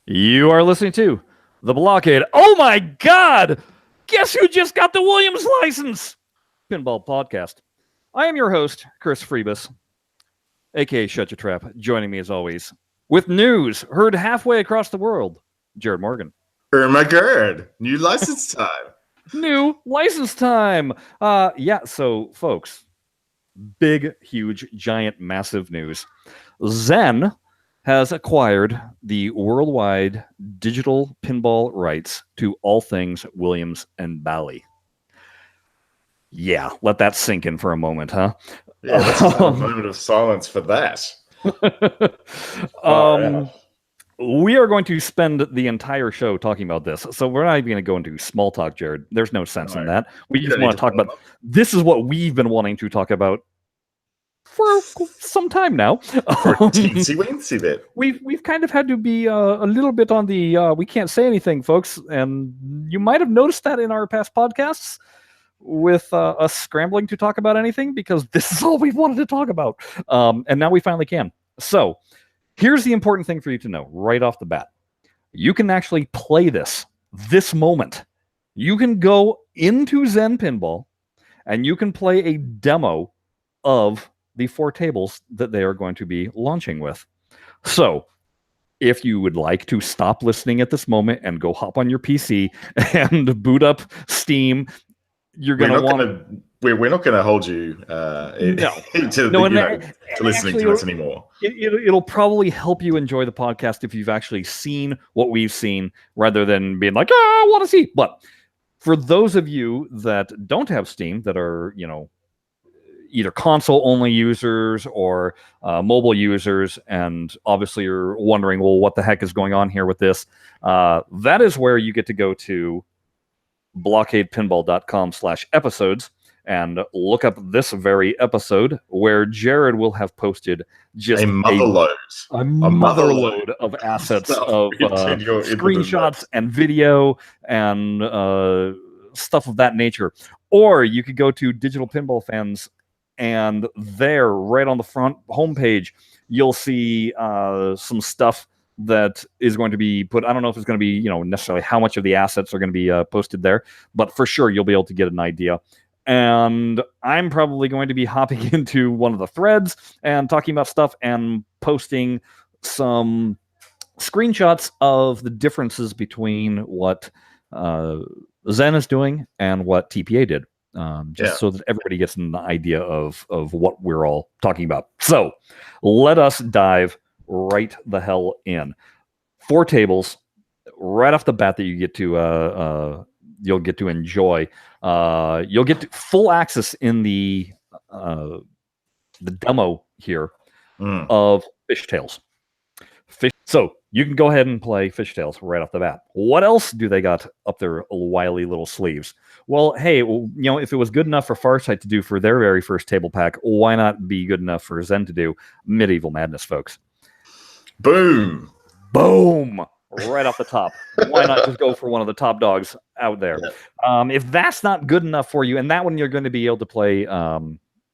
You are listening to the BlahCade. Oh my God! Guess who just got the Williams license? Pinball podcast. I am your host, Chris Freebus, aka Shut Your Trap. Joining me as always with news heard halfway across the world, Jared Morgan. Oh my God! New license time. New license time. So folks, big, huge, giant, massive news. Zen has acquired the worldwide digital pinball rights to all things Williams and Bally. Yeah, let that sink in for a moment, huh? Yeah, let's have a moment of silence for that. We are going to spend the entire show talking about this, so we're not even going to go into small talk, Jared. There's no sense in that. We just want to talk about this is what we've been wanting to talk about for some time now. For a teensy-weensy bit. We've kind of had to be a little bit on the we can't say anything, folks, and you might have noticed that in our past podcasts with us scrambling to talk about anything because this is all we wanted to talk about, and now we finally can. So here's the important thing for you to know right off the bat. You can actually play this moment. You can go into Zen Pinball and you can play a demo of the 4 tables that they are going to be launching with. So if you would like to stop listening at this moment and go hop on your PC and boot up Steam, you're going to want to... We're not going to hold you to listening to us anymore. It'll probably help you enjoy the podcast if you've actually seen what we've seen rather than being like, I want to see. But for those of you that don't have Steam, that are, either console-only users or mobile users, and obviously you're wondering, well, what the heck is going on here with this? That is where you get to go to BlahCadePinball.com/episodes and look up this very episode where Jared will have posted just a motherload of assets of screenshots and video and stuff of that nature. Or you could go to Digital Pinball Fans, and there, right on the front homepage, you'll see some stuff that is going to be put. I don't know if it's going to be, necessarily how much of the assets are going to be posted there, but for sure you'll be able to get an idea. And I'm probably going to be hopping into one of the threads and talking about stuff and posting some screenshots of the differences between what Zen is doing and what TPA did. So that everybody gets an idea of what we're all talking about. So let us dive right the hell in. 4 tables right off the bat that you get to you'll get to enjoy. You'll get full access in the demo here of Fishtails. So you can go ahead and play Fishtails right off the bat. What else do they got up their wily little sleeves? Well, hey, if it was good enough for Farsight to do for their very first table pack, why not be good enough for Zen to do? Medieval Madness, folks. Boom! Right off the top. Why not just go for one of the top dogs out there? Yeah. If that's not good enough for you, and that one you're going to be able to play...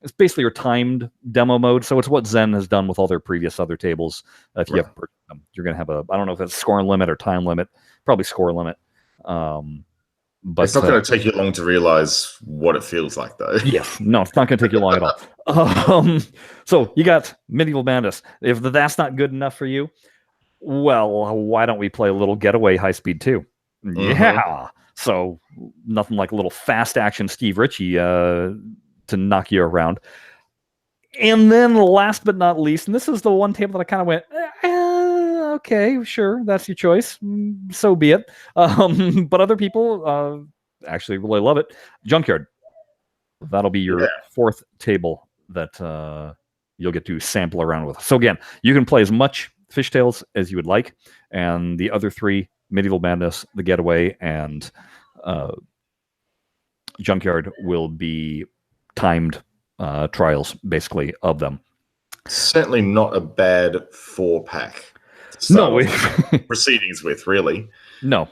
it's basically your timed demo mode. So it's what Zen has done with all their previous other tables. If you have purchased them, you're going to have I don't know if it's score limit or time limit, probably score limit. But it's not going to take you long to realize what it feels like, though. Yes, no, it's not going to take you long at all. So you got Medieval Madness. If that's not good enough for you, well, why don't we play a little Getaway High Speed 2? Mm-hmm. Yeah. So nothing like a little fast action Steve Ritchie to knock you around. And then last but not least, and this is the one table that I kind of went, okay, sure, that's your choice. So be it. But other people actually really love it. Junkyard. That'll be your 4th table that you'll get to sample around with. So again, you can play as much Fishtails as you would like. And the other 3, Medieval Madness, The Getaway, and Junkyard, will be timed trials, basically, of them. Certainly not a bad 4-pack. Proceedings with, really. No.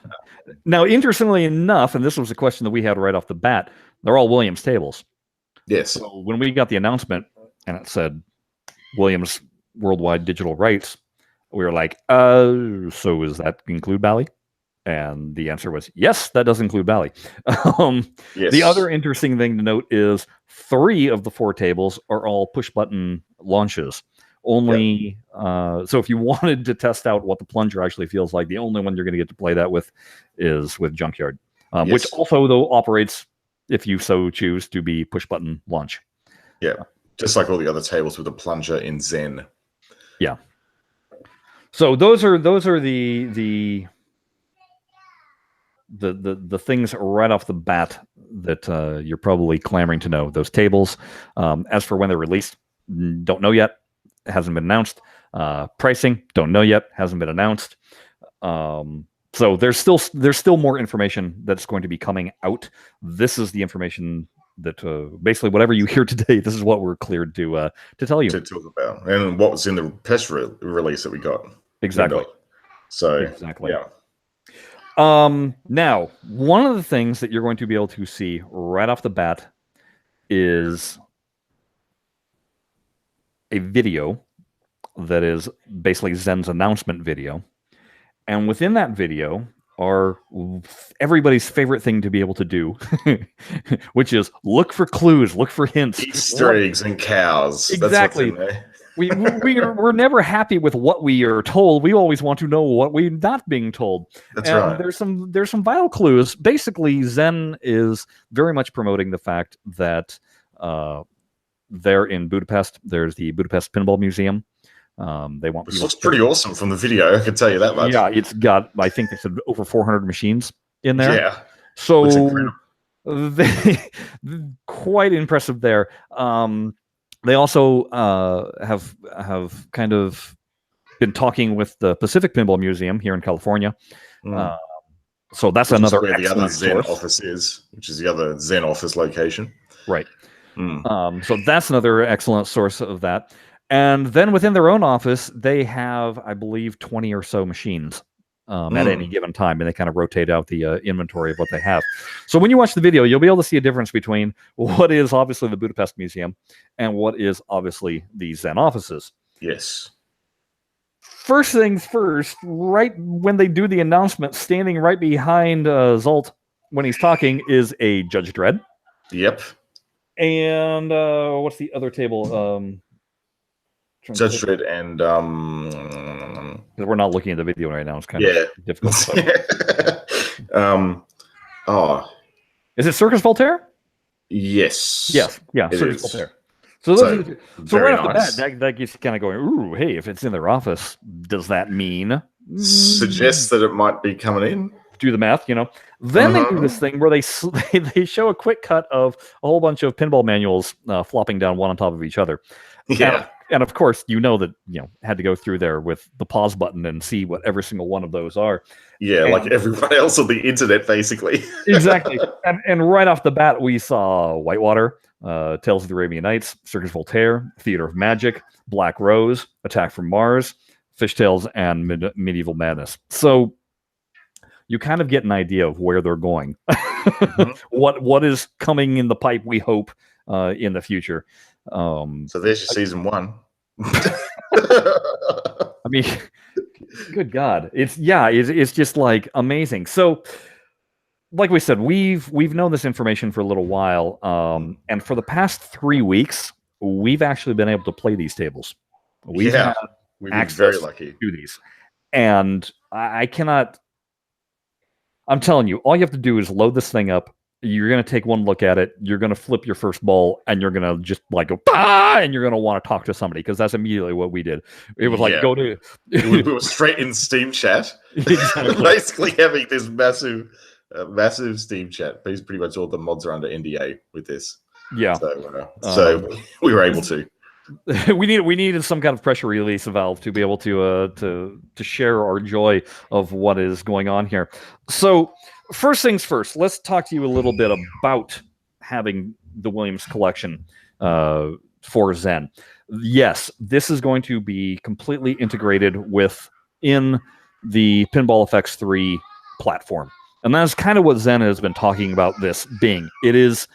Now, interestingly enough, and this was a question that we had right off the bat, they're all Williams tables. Yes. So when we got the announcement and it said Williams worldwide digital rights, We were like, so does that include Bally? And the answer was yes, that does include Bally. Yes. The other interesting thing to note is 3 of the 4 tables are all push button launches. Only so if you wanted to test out what the plunger actually feels like, the only one you're going to get to play that with is with Junkyard, which also though operates, if you so choose, to be push button launch. Yeah, just like all the other tables with a plunger in Zen. Yeah. So those are the things right off the bat that you're probably clamoring to know. Those tables. As for when they're released, don't know yet. Hasn't been announced. Pricing, don't know yet. Hasn't been announced. So there's still more information that's going to be coming out. This is the information that basically whatever you hear today, this is what we're cleared to tell you. To talk about. And what was in the press release that we got. Exactly. So, exactly. Yeah. Now, one of the things that you're going to be able to see right off the bat is a video that is basically Zen's announcement video. And within that video are everybody's favorite thing to be able to do, which is look for clues, look for hints. Easter eggs and cows. Exactly. That's what's in there. We're never happy with what we are told. We always want to know what we're not being told. That's right. There's some vital clues. Basically, Zen is very much promoting the fact that there in Budapest, there's the Budapest Pinball Museum. They want. Which looks pretty awesome from the video. I can tell you that much. Yeah, it's got, I think they said over 400 machines in there. Yeah. So they quite impressive there. They also have kind of been talking with the Pacific Pinball Museum here in California. So that's another where the other Zen source. office is, which is the other Zen office location. Right. So that's another excellent source of that. And then within their own office, they have, I believe, 20 or so machines at any given time, and they kind of rotate out the inventory of what they have. So when you watch the video, you'll be able to see a difference between what is obviously the Budapest Museum and what is obviously the Zen offices. Yes. First things first, right when they do the announcement, standing right behind Zolt when he's talking is a Judge Dredd. Yep. And what's the other table? Judge Dredd and we're not looking at the video right now. It's kind of difficult. Is it Circus Voltaire? Yes. Yes. Yeah. Circus Voltaire. So right off the bat, that gets kind of going. Ooh, hey! If it's in their office, does that mean suggests that it might be coming in? Do the math, you know. Then they do this thing where they show a quick cut of a whole bunch of pinball manuals flopping down one on top of each other. Yeah. And of course, you know that had to go through there with the pause button and see what every single one of those are. Yeah, like everyone else on the internet, basically. Exactly. And right off the bat, we saw Whitewater, Tales of the Arabian Nights, Circus Voltaire, Theater of Magic, Black Rose, Attack from Mars, Fishtails, and Medieval Madness. So you kind of get an idea of where they're going, what is coming in the pipe. We hope in the future. So there's your season 1. I mean, good God, it's just like amazing. So, like we said, we've known this information for a little while, and for the past 3 weeks, we've actually been able to play these tables. We've been very lucky to these, and I cannot. I'm telling you, all you have to do is load this thing up. You're going to take one look at it. You're going to flip your first ball, and you're going to just like go, bah! And you're going to want to talk to somebody, because that's immediately what we did. It was like, go to... we were straight in Steam chat. Exactly. Basically having this massive Steam chat. Because pretty much all the mods are under NDA with this. Yeah. So we were able to. we needed some kind of pressure release valve to be able to share our joy of what is going on here. So... First things first, let's talk to you a little bit about having the Williams collection for Zen. Yes, this is going to be completely integrated within the Pinball FX 3 platform. And that's kind of what Zen has been talking about this being. It is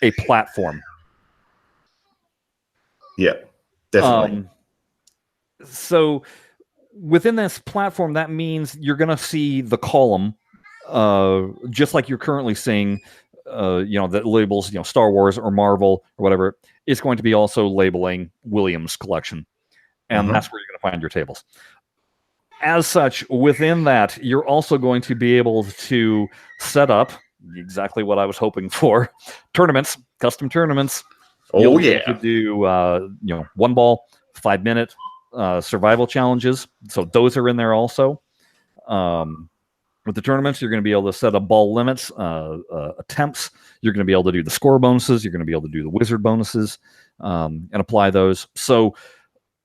a platform. Yeah, definitely. So within this platform, that means you're going to see the column, just like you're currently seeing, that labels, Star Wars or Marvel or whatever. It's going to be also labeling Williams collection, and that's where you're going to find your tables. As such, within that, you're also going to be able to set up exactly what I was hoping for: tournaments, custom tournaments. Oh, you could do 1 ball, 5-minute survival challenges. So those are in there also. With the tournaments, you're going to be able to set up ball limits, attempts. You're going to be able to do the score bonuses. You're going to be able to do the wizard bonuses, and apply those. So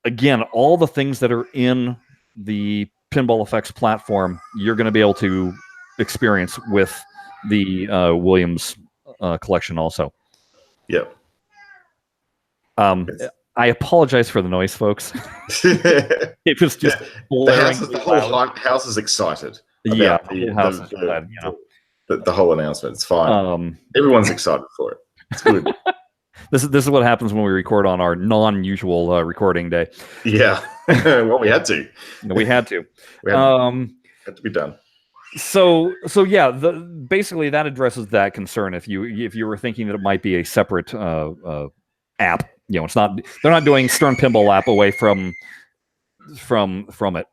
again, all the things that are in the Pinball Effects platform, you're going to be able to experience with the Williams collection also. Yep. I apologize for the noise, folks. It was just the whole house is excited. Yeah, the whole announcement. It's fine. Everyone's excited for it. It's good. This is what happens when we record on our non-usual recording day. Yeah, well, we had to. We had to. Had to be done. So yeah, basically that addresses that concern. If you were thinking that it might be a separate app, it's not. They're not doing Stern Pinball app away from it.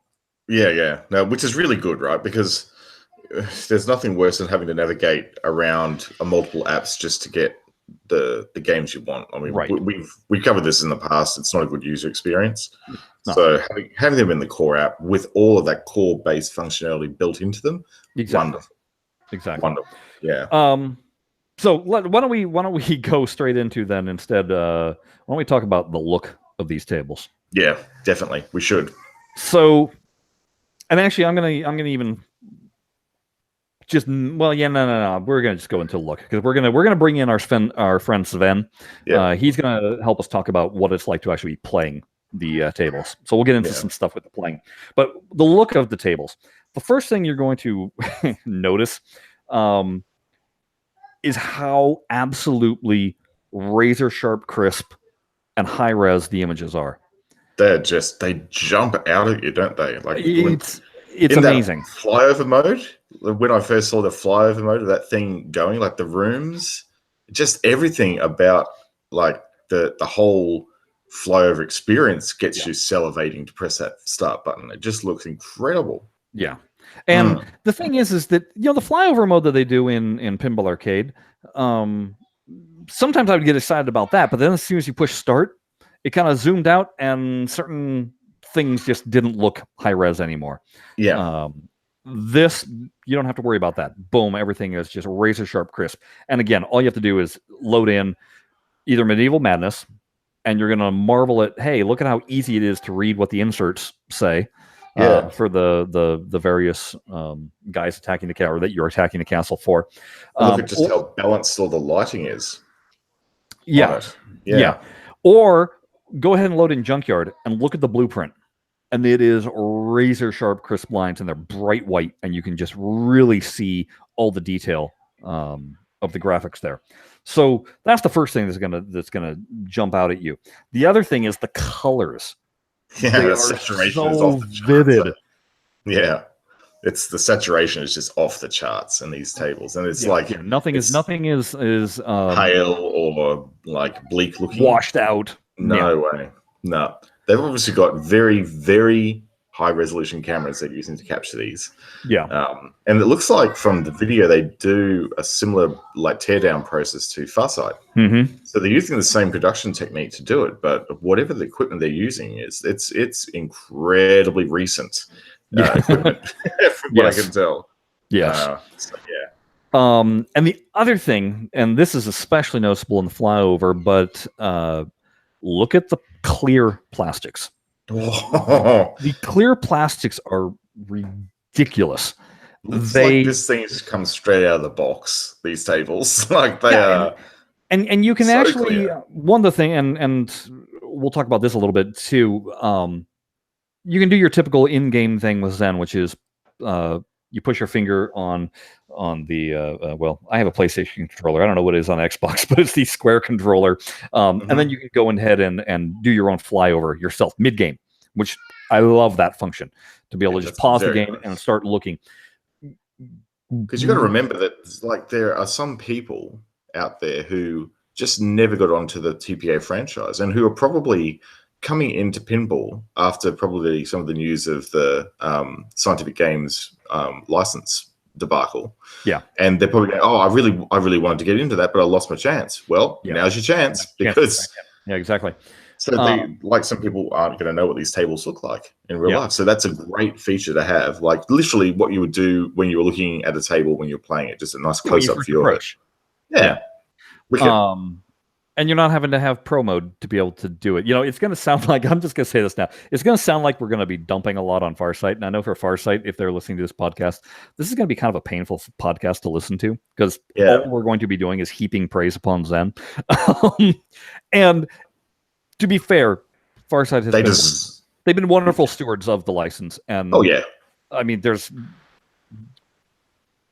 Yeah. No, which is really good, right? Because there's nothing worse than having to navigate around multiple apps just to get the games you want. I mean, right. we've covered this in the past. It's not a good user experience. No. So having them in the core app with all of that core based functionality built into them, wonderful. Exactly. Wonderful. Yeah. So why don't we go straight into then instead? Why don't we talk about the look of these tables? Yeah, definitely. We should. So, and actually, I'm gonna even just no. We're gonna just go into look because we're gonna bring in our friend Sven. Yeah. He's gonna help us talk about what it's like to actually be playing the tables. So we'll get into some stuff with the playing, but the look of the tables. The first thing you're going to notice is how absolutely razor sharp, crisp, and high res the images are. They jump out at you, don't they? Like it's amazing. That flyover mode. When I first saw the flyover mode of that thing going, like the rooms, just everything about like the whole flyover experience gets you salivating to press that start button. It just looks incredible. Yeah. And the thing is that the flyover mode that they do in Pinball Arcade, sometimes I would get excited about that, but then as soon as you push start, it kind of zoomed out and certain things just didn't look high res anymore. Yeah. This, you don't have to worry about that. Boom, everything is just razor sharp crisp. And again, all you have to do is load in either Medieval Madness, and you're going to marvel at, hey, look at how easy it is to read what the inserts say. For the various guys attacking the castle, or that you're attacking the castle for. Look at just how balanced all the lighting is. Yeah. Or go ahead and load in Junkyard and look at the blueprint. And it is razor sharp, crisp lines, and they're bright white, and you can just really see all the detail of the graphics there. So that's the first thing that's gonna jump out at you. The other thing is the colors. Yeah, the saturation is off the charts. Vivid. Yeah, it's the saturation is just off the charts in these tables, and it's nothing is pale or like bleak looking, washed out. No way. No, they've obviously got very, very high resolution cameras they're using to capture these. Yeah. And it looks like from the video they do a similar like teardown process to Farsight. Mm-hmm. So they're using the same production technique to do it, but whatever the equipment they're using it's incredibly recent equipment from what I can tell. Yes. And the other thing, and this is especially noticeable in the flyover, but look at the clear plastics. The clear plastics are ridiculous. Like this thing just comes straight out of the box, these tables. Like they are. And you can so actually clear. One of the thing, and we'll talk about this a little bit too. You can do your typical in-game thing with Zen, which is you push your finger on the well, I have a PlayStation controller. I don't know what it is on Xbox, but it's the square controller. And then you can go ahead and do your own flyover yourself mid-game, which I love that function to be able to just pause the game and start looking. Because you got to remember that like there are some people out there who just never got onto the TPA franchise and who are probably coming into pinball after probably some of the news of the Scientific Games license debacle. Yeah. And they're probably going, oh, I really wanted to get into that, but I lost my chance. Well, now's your chance because... Yeah, exactly. So like some people aren't going to know what these tables look like in real life. So that's a great feature to have. Like literally what you would do when you were looking at a table when you're playing it. Just a nice close-up view of it. Yeah. And you're not having to have pro mode to be able to do it. It's going to sound like, I'm just going to say this now, it's going to sound like we're going to be dumping a lot on Farsight. And I know for Farsight, if they're listening to this podcast, this is going to be kind of a painful podcast to listen to because all we're going to be doing is heaping praise upon Zen. And to be fair, Farsight has they've been wonderful stewards of the license. And I mean,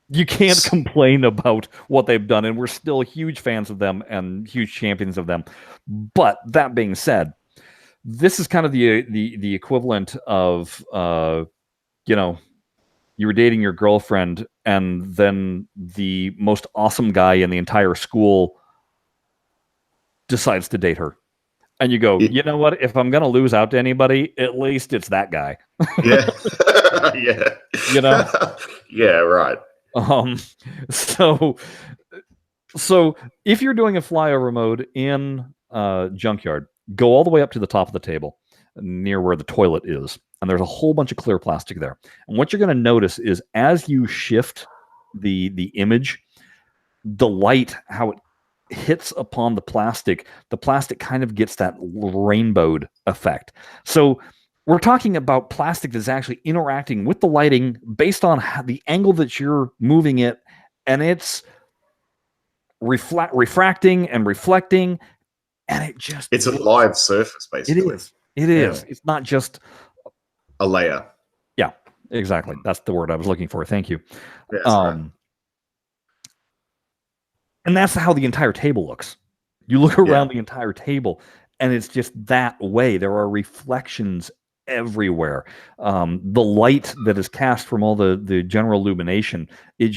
you can't complain about what they've done, and we're still huge fans of them and huge champions of them. But that being said, this is kind of the equivalent of you were dating your girlfriend, and then the most awesome guy in the entire school decides to date her. And you go, you know what? If I'm going to lose out to anybody, at least it's that guy. Yeah. Yeah, right. So if you're doing a flyover mode in Junkyard, go all the way up to the top of the table near where the toilet is. And there's a whole bunch of clear plastic there. And what you're going to notice is as you shift the image, the light, how it hits upon the plastic kind of gets that rainbowed effect. So we're talking about plastic that's actually interacting with the lighting based on the angle that you're moving it, and it's refracting and reflecting, and it's a live surface, basically. It is. It's not just a layer. Yeah, exactly. That's the word I was looking for. Thank you. Right. And that's how the entire table looks. You look around the entire table, and it's just that way. There are reflections everywhere. The light that is cast from all the general illumination, it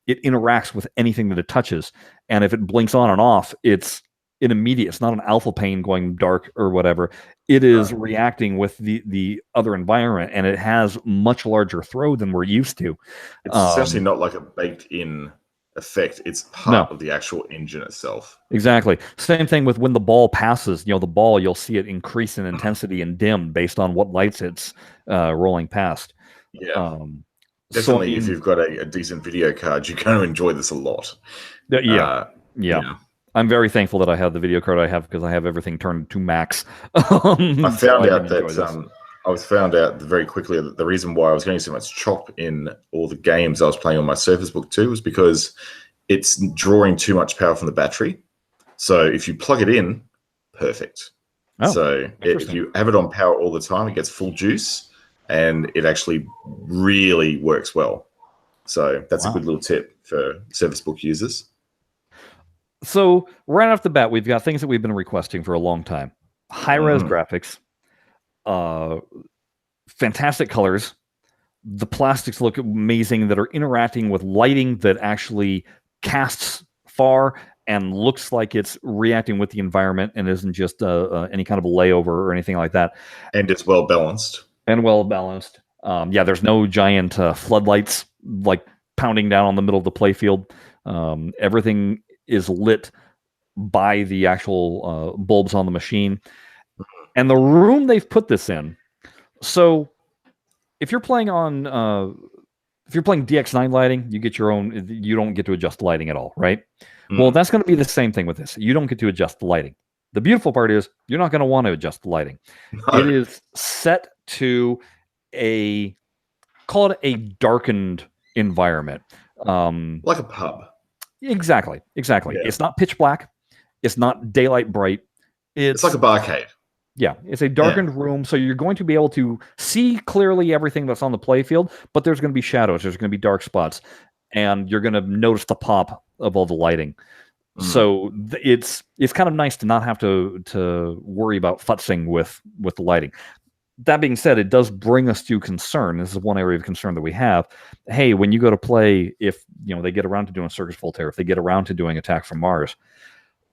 interacts with anything that it touches. And if it blinks on and off, it's immediate. It's not an alpha pane going dark or whatever. It is reacting with the other environment, and it has much larger throw than we're used to. It's essentially not like a baked-in effect. It's part of the actual engine itself. Exactly. Same thing with when the ball passes. The ball, you'll see it increase in intensity and dim based on what lights it's rolling past. Yeah. Definitely, if you've got a decent video card, you're going to enjoy this a lot. Yeah. I'm very thankful that I have the video card I have because I have everything turned to max. I found out very quickly that the reason why I was getting so much chop in all the games I was playing on my Surface Book 2 was because it's drawing too much power from the battery. So if you plug it in, perfect. So if you have it on power all the time, it gets full juice, and it actually really works well. So that's a good little tip for Surface Book users. So right off the bat, we've got things that we've been requesting for a long time. High-res graphics. Fantastic colors. The plastics look amazing that are interacting with lighting that actually casts far and looks like it's reacting with the environment and isn't just any kind of a layover or anything like that. And it's well balanced. There's no giant floodlights like pounding down on the middle of the playfield. Everything is lit by the actual bulbs on the machine. And the room they've put this in. So if you're playing on DX9 lighting, you get your own. You don't get to adjust the lighting at all, right? Well, that's going to be the same thing with this. You don't get to adjust the lighting. The beautiful part is you're not going to want to adjust the lighting. No. It is set to call it a darkened environment, like a pub. Exactly. Yeah. It's not pitch black. It's not daylight bright. It's like a BlahCade. Yeah, it's a darkened room, so you're going to be able to see clearly everything that's on the playfield, but there's going to be shadows, there's going to be dark spots, and you're going to notice the pop of all the lighting. So it's kind of nice to not have to worry about futzing with the lighting. that being said, it does bring us to concern. This is one area of concern that we have. Hey, when you go to play, if they get around to doing Circus Voltaire, if they get around to doing Attack from Mars,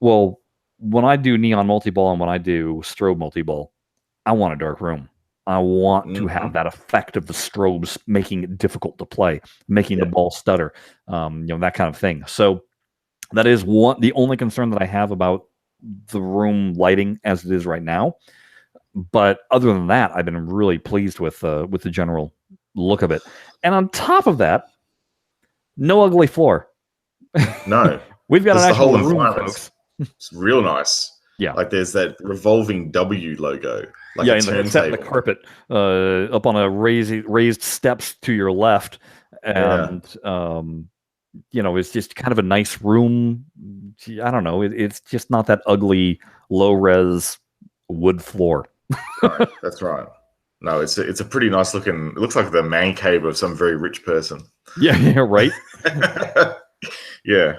well, when I do Neon Multiball and when I do Strobe Multiball, I want a dark room. I want to have that effect of the strobes making it difficult to play, making the ball stutter, that kind of thing. So that is the only concern that I have about the room lighting as it is right now. But other than that, I've been really pleased with the general look of it. And on top of that, no ugly floor. No, we've got an actual whole room, folks. It's real nice. Yeah, like there's that revolving W logo. Like in the carpet, up on a raised steps to your left, and it's just kind of a nice room. I don't know. It's just not that ugly, low res wood floor. Right, that's right. No, it's a pretty nice looking. It looks like the man cave of some very rich person. Yeah, right. Yeah,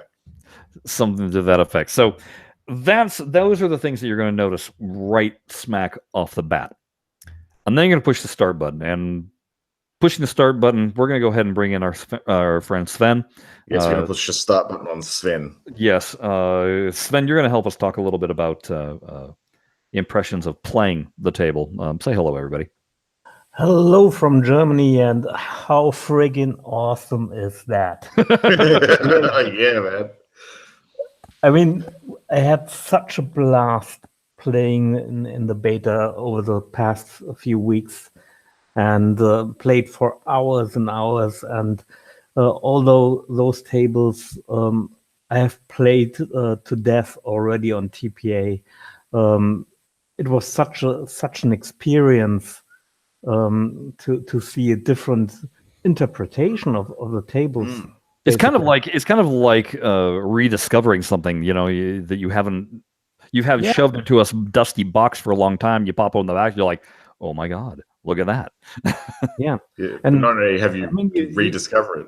something to that effect. So those are the things that you're going to notice right smack off the bat. And then you're going to push the start button. And pushing the start button, we're going to go ahead and bring in our friend Sven. Yes, we're going to push the start button on Sven. Yes, Sven, you're going to help us talk a little bit about impressions of playing the table. Say hello, everybody. Hello from Germany, and how friggin' awesome is that? Yeah, man. I mean, I had such a blast playing in the beta over the past few weeks, and played for hours and hours. And although those tables I have played to death already on TPA, it was such an experience to see a different interpretation of the tables. It's kind of like rediscovering something, that you haven't shoved into a dusty box for a long time. You pop on the back, you're like, oh my god, look at that. Yeah. And not only have you rediscovered it,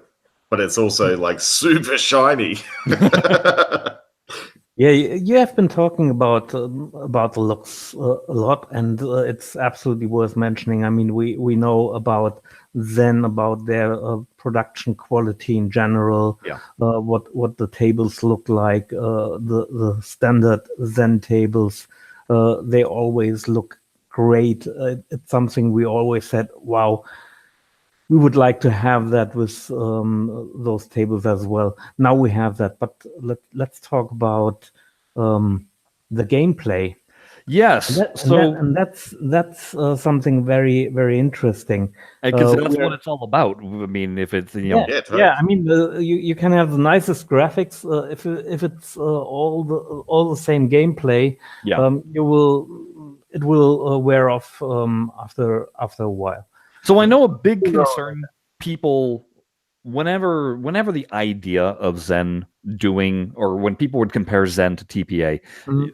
but it's also like super shiny. Yeah, you have been talking about the looks a lot, and it's absolutely worth mentioning. I mean, we know about Zen, about their production quality in general. Yeah. What the tables look like, the standard Zen tables, they always look great. It's something we always said, wow, we would like to have that with those tables as well. Now we have that, but let's talk about the gameplay. Yes, that's something very, very interesting. Because that's what it's all about. I mean, if it's I mean, you can have the nicest graphics if it's all the same gameplay. Yeah, it will wear off after a while. So I know a big concern people, whenever the idea of Zen doing, or when people would compare Zen to TPA,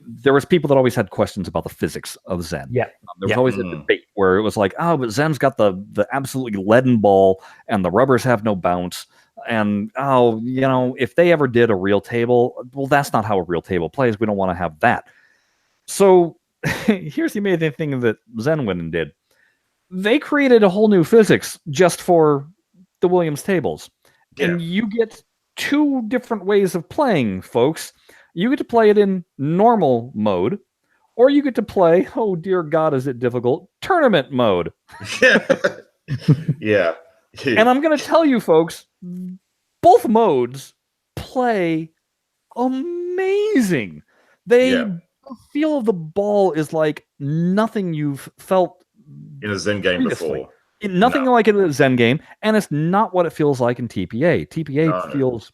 there was people that always had questions about the physics of Zen. Yeah. There was always a debate where it was like, oh, but Zen's got the absolutely leaden ball and the rubbers have no bounce. And, if they ever did a real table, well, that's not how a real table plays. We don't want to have that. So here's the amazing thing that Zen went and did. They created a whole new physics just for the Williams tables. Yeah. And you get two different ways of playing, folks. You get to play it in normal mode, or you get to play, oh dear God, is it difficult, tournament mode. Yeah. And I'm going to tell you, folks, both modes play amazing. The feel of the ball is like nothing you've felt in a Zen game before. Nothing like in a Zen game, and it's not what it feels like in TPA. TPA feels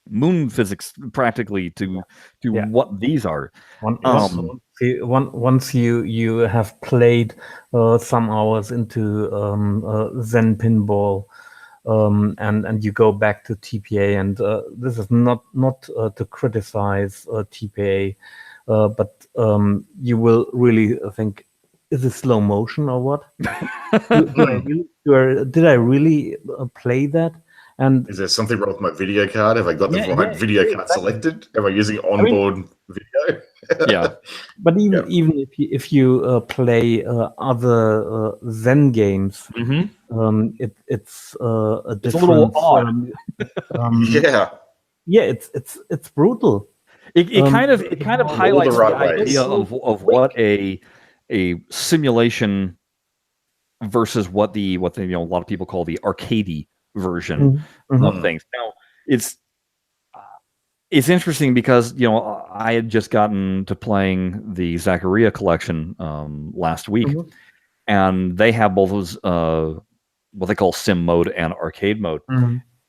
moon physics practically to what these are. Once you have played some hours into Zen Pinball, and you go back to TPA, and this is not to criticize TPA, but you will really think, is it slow motion or what? Did I really play that? And is there something wrong with my video card? Have I got the right video card selected? Am I using onboard video? Yeah. But even if you play other Zen games, it's a different. It's a little odd. Yeah, it's brutal. It kind of highlights the idea of what a simulation versus what a lot of people call the arcadey version of things. Now it's interesting because I had just gotten to playing the Zaccaria collection last week, and they have both those what they call sim mode and arcade mode,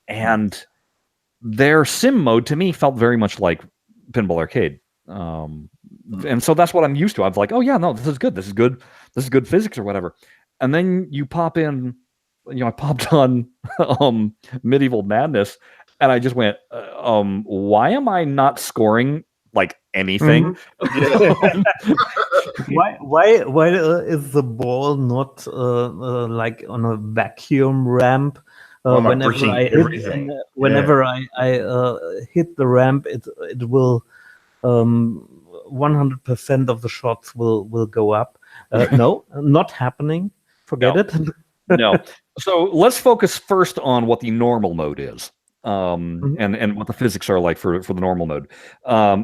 and their sim mode to me felt very much like Pinball Arcade, and so that's what I'm used to. I was like, oh yeah, no, this is good physics or whatever. And then you pop in, I popped on Medieval Madness, and I just went, why am I not scoring like anything? Why is the ball not like on a vacuum ramp? Whenever I hit the ramp, it will 100% of the shots will go up. No, not happening. Forget it. No. So let's focus first on what the normal mode is, and what the physics are like for the normal mode.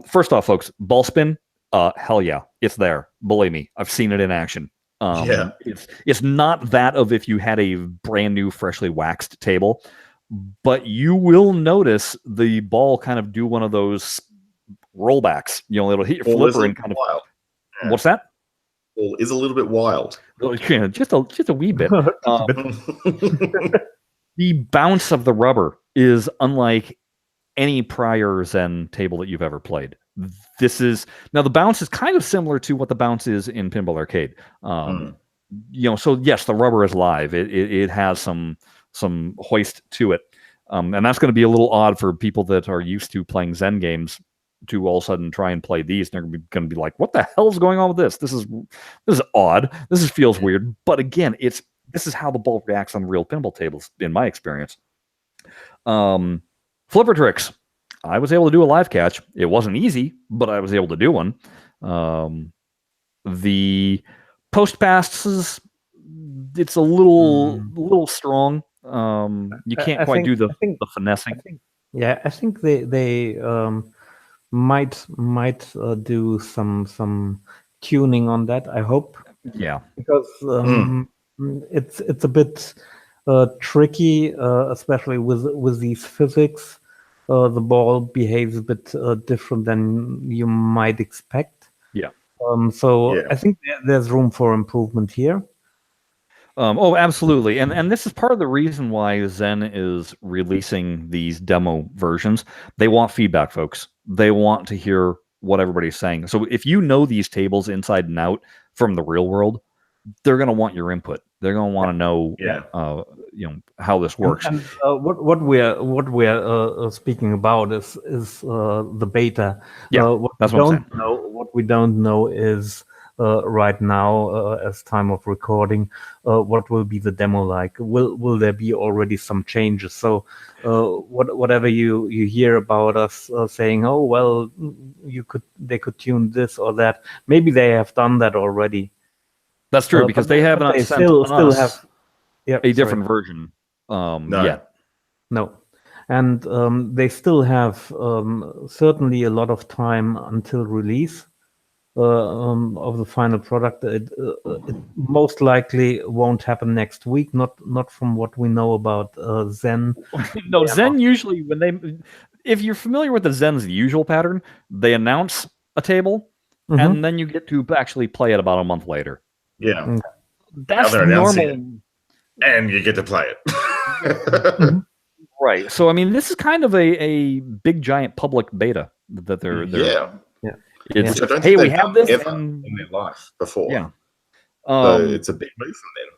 First off, folks, ball spin. Hell yeah, it's there. Believe me, I've seen it in action. It's not that of if you had a brand new, freshly waxed table, but you will notice the ball kind of do one of those rollbacks. It'll hit your flipper and kind of. Yeah. What's that? Ball is a little bit wild. Just a wee bit. The bounce of the rubber is unlike any prior Zen table that you've ever played. Now the bounce is kind of similar to what the bounce is in Pinball Arcade. So yes, the rubber is live. It has some hoist to it, and that's going to be a little odd for people that are used to playing Zen games to all of a sudden try and play these. And they're going to be like, "What the hell is going on with this? This is odd. This feels weird." But again, this is how the ball reacts on real pinball tables, in my experience. Flipper tricks. I was able to do a live catch. It wasn't easy, but I was able to do one. The post passes, it's a little strong. You can't quite do the finessing. I think they might do some tuning on that. I hope. Yeah, because it's a bit tricky, especially with these physics. The ball behaves a bit different than you might expect. Yeah. I think there's room for improvement here. Absolutely. And this is part of the reason why Zen is releasing these demo versions. They want feedback, folks. They want to hear what everybody's saying. So if you know these tables inside and out from the real world, they're going to want your input. They're going to want to know, how this works. And what we're speaking about is the beta. Yeah, that's what I'm saying. What we don't know is right now, as time of recording, what will be the demo like? Will there be already some changes? So whatever you hear about us saying, oh well, they could tune this or that. Maybe they have done that already. That's true, because they have not sent us a different version yet. No. And they still have certainly a lot of time until release of the final product. It most likely won't happen next week, not from what we know about Zen. No, Zen usually, if you're familiar with the Zen's usual pattern, they announce a table, and then you get to actually play it about a month later. Yeah. That's normal. And you get to play it. Right. So, I mean, this is kind of a big, giant public beta that they're Which I don't think we have this ever in their life before. Yeah. So it's a big move from them.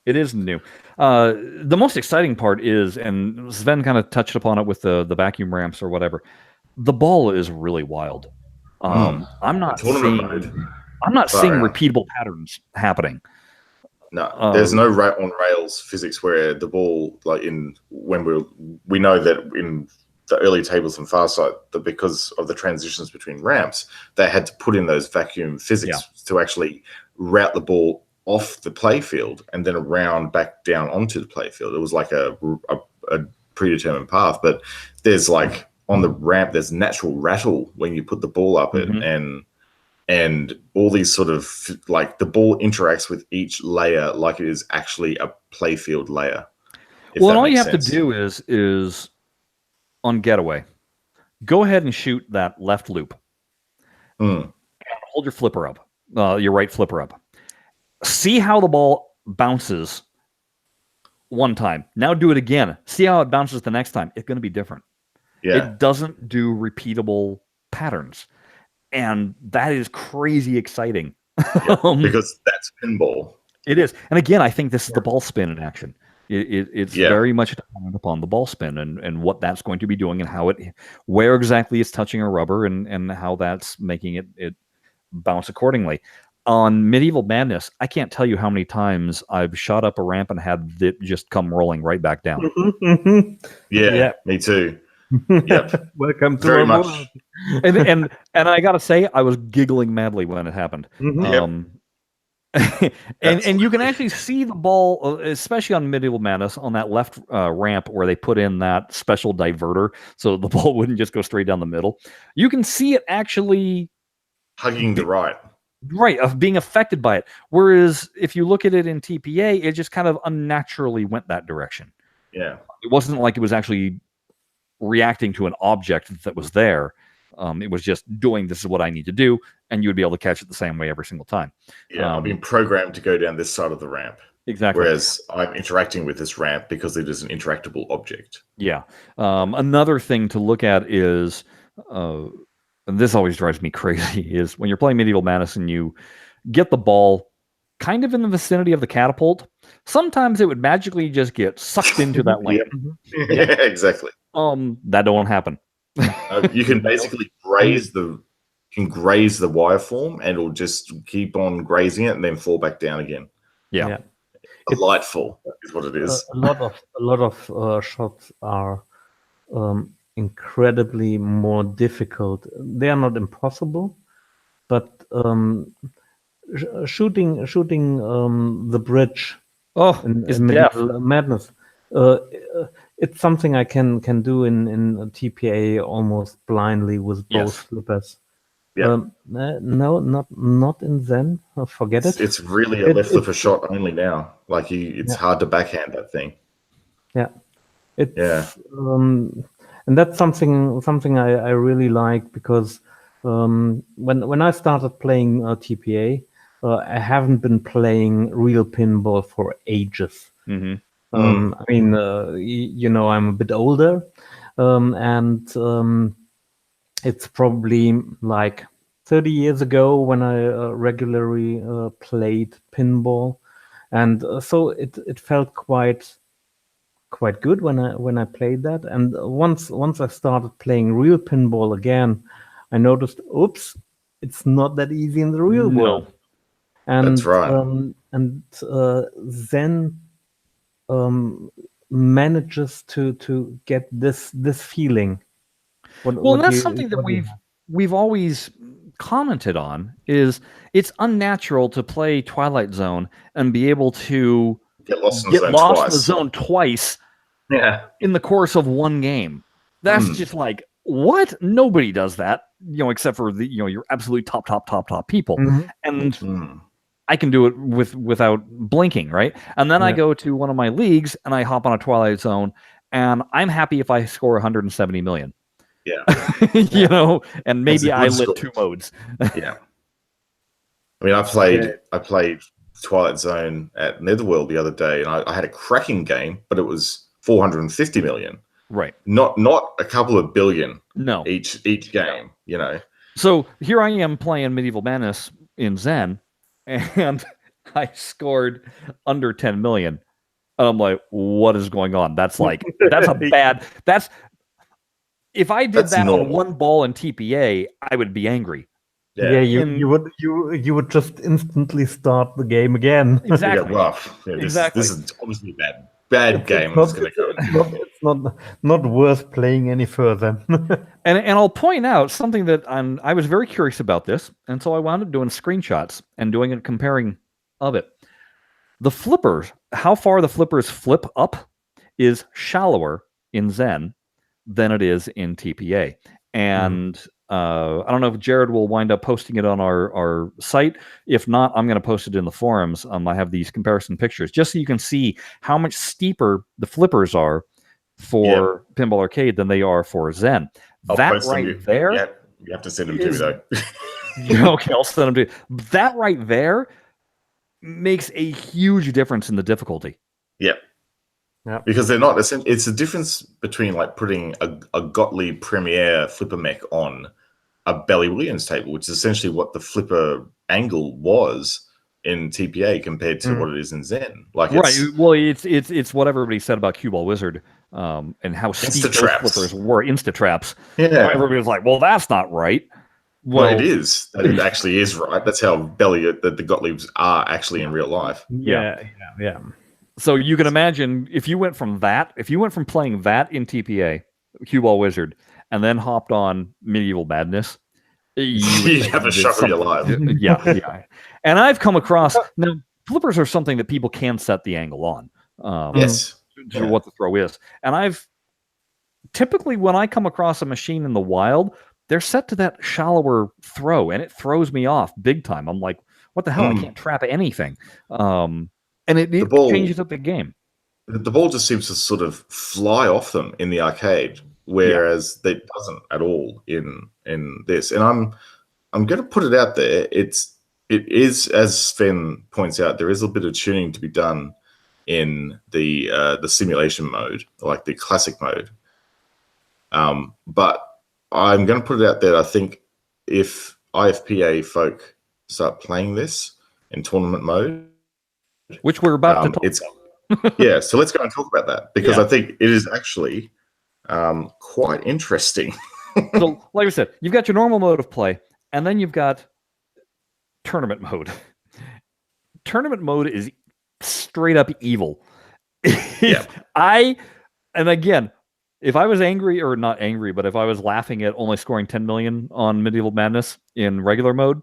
It is new. The most exciting part is, and Sven kind of touched upon it with the vacuum ramps or whatever, the ball is really wild. I'm not seeing repeatable patterns happening. No, there's no on rails physics where the ball, like we know that in the early tables in Farsight, that because of the transitions between ramps, they had to put in those vacuum physics to actually route the ball off the playfield and then around back down onto the playfield. It was like a predetermined path, but there's like on the ramp, there's natural rattle when you put the ball up it, and all these sort of like the ball interacts with each layer like it is actually a playfield layer. Well, and all you have to do is on getaway, go ahead and shoot that left loop. And hold your flipper up, your right flipper up. See how the ball bounces one time. Now do it again. See how it bounces the next time. It's going to be different. Yeah. It doesn't do repeatable patterns. And that is crazy exciting. Because that's pinball. It is. And again, I think this is the ball spin in action. It's very much dependent upon the ball spin and what that's going to be doing and how where exactly it's touching a rubber and how that's making it bounce accordingly. On Medieval Madness, I can't tell you how many times I've shot up a ramp and had it just come rolling right back down. Yeah, me too. Yep. Welcome to very much. And I gotta say, I was giggling madly when it happened. And you can actually see the ball, especially on Medieval Madness, on that left ramp where they put in that special diverter so the ball wouldn't just go straight down the middle. You can see it actually hugging the right. Right, of being affected by it. Whereas if you look at it in TPA, it just kind of unnaturally went that direction. Yeah. It wasn't like it was actually reacting to an object that was there. It was just doing, this is what I need to do, and you would be able to catch it the same way every single time. Yeah, I've been programmed to go down this side of the ramp. Exactly. Whereas I'm interacting with this ramp because it is an interactable object. Yeah. Another thing to look at is... and this always drives me crazy, is when you're playing Medieval Madness and you get the ball kind of in the vicinity of the catapult, sometimes it would magically just get sucked into that lane. Yeah, exactly. That don't happen. You can basically graze the wire form and it'll just keep on grazing it and then fall back down again. Yeah. Delightful is what it is. A lot of shots are incredibly more difficult. They are not impossible, but shooting the bridge in Medieval Madness, it's something I can do in TPA almost blindly with both flippers. Yeah. No, not in Zen. Forget it. It's really a left flipper shot only now. Like it's hard to backhand that thing. Yeah. And that's something I really like because when I started playing TPA, I haven't been playing real pinball for ages. Mm-hmm. I mean, I'm a bit older, and it's probably like 30 years ago when I regularly played pinball, and so it felt quite good when I played that. And once I started playing real pinball again, I noticed, oops, it's not that easy in the real world. And that's right. Zen manages to get this feeling. That's something that we've always commented on, is it's unnatural to play Twilight Zone and be able to get lost in the zone twice in the course of one game. That's just like, what? Nobody does that, except for your absolute top people. And I can do it without blinking, right? And then I go to one of my leagues and I hop on a Twilight Zone, and I'm happy if I score 170 million. Yeah. And maybe I lit 2 modes. Yeah. I mean, I played Twilight Zone at Netherworld the other day, and I had a cracking game, but it was 450 million. Right. Not a couple of billion. No. Each game, So here I am playing Medieval Madness in Zen, and I scored under 10 million. And I'm like, what is going on? That's if I did that on one ball in TPA, I would be angry. Yeah, you would just instantly start the game again. Exactly. Yeah, rough. Yeah, this is obviously a bad game. It's not worth playing any further. And I'll point out something that I was very curious about this, and so I wound up doing screenshots and doing a comparing of it. The flippers, how far the flippers flip up, is shallower in Zen than it is in TPA. And I don't know if Jared will wind up posting it on our site. If not, I'm going to post it in the forums. I have these comparison pictures just so you can see how much steeper the flippers are for Pinball Arcade than they are for Zen. That right there. Yeah, you have to send them to me though. Okay, I'll send them to you. That right there makes a huge difference in the difficulty. Yep. Yeah. Because they're not. It's a difference between like putting a Gottlieb Premiere flipper mech on a Belly Williams table, which is essentially what the flipper angle was in TPA compared to what it is in Zen. Like, well, it's what everybody said about Cue Ball Wizard and how steep those flippers were. Insta traps. Yeah, everybody was like, "Well, that's not right." Well, it is. It actually is right. That's how the Gottliebs are actually in real life. Yeah. So you can imagine if you went from playing that in TPA, Cue Ball Wizard, and then hopped on Medieval Madness, you have a shock of your life. Yeah. And I've come across now flippers are something that people can set the angle on. Yes, to what the throw is, and I've typically when I come across a machine in the wild, they're set to that shallower throw, and it throws me off big time. I'm like, what the hell? I can't trap anything. And it changes up the game. The ball just seems to sort of fly off them in the arcade, whereas it doesn't at all in this. And I'm going to put it out there. It is, as Sven points out, there is a bit of tuning to be done in the simulation mode, like the classic mode. But I'm going to put it out there. I think if IFPA folk start playing this in tournament mode, which we're about to talk about. So let's go and talk about that, because I think it is actually quite interesting. So, like I said, you've got your normal mode of play, and then you've got tournament mode. Tournament mode is straight up evil. And again, if I was angry, or not angry, but if I was laughing at only scoring 10 million on Medieval Madness in regular mode,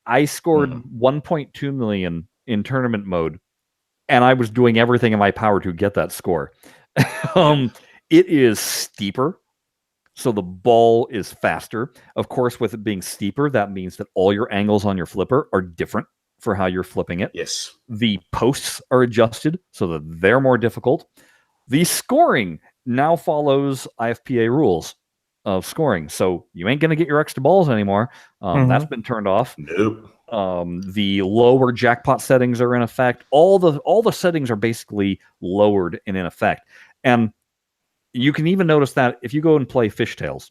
I scored 1.2 million in tournament mode, and I was doing everything in my power to get that score. It is steeper, so the ball is faster. Of course, with it being steeper, that means that all your angles on your flipper are different for how you're flipping it. Yes. The posts are adjusted so that they're more difficult. The scoring now follows IFPA rules of scoring, so you ain't going to get your extra balls anymore. That's been turned off. Nope. The lower jackpot settings are in effect. All the settings are basically lowered and in effect. And you can even notice that if you go and play Fishtails,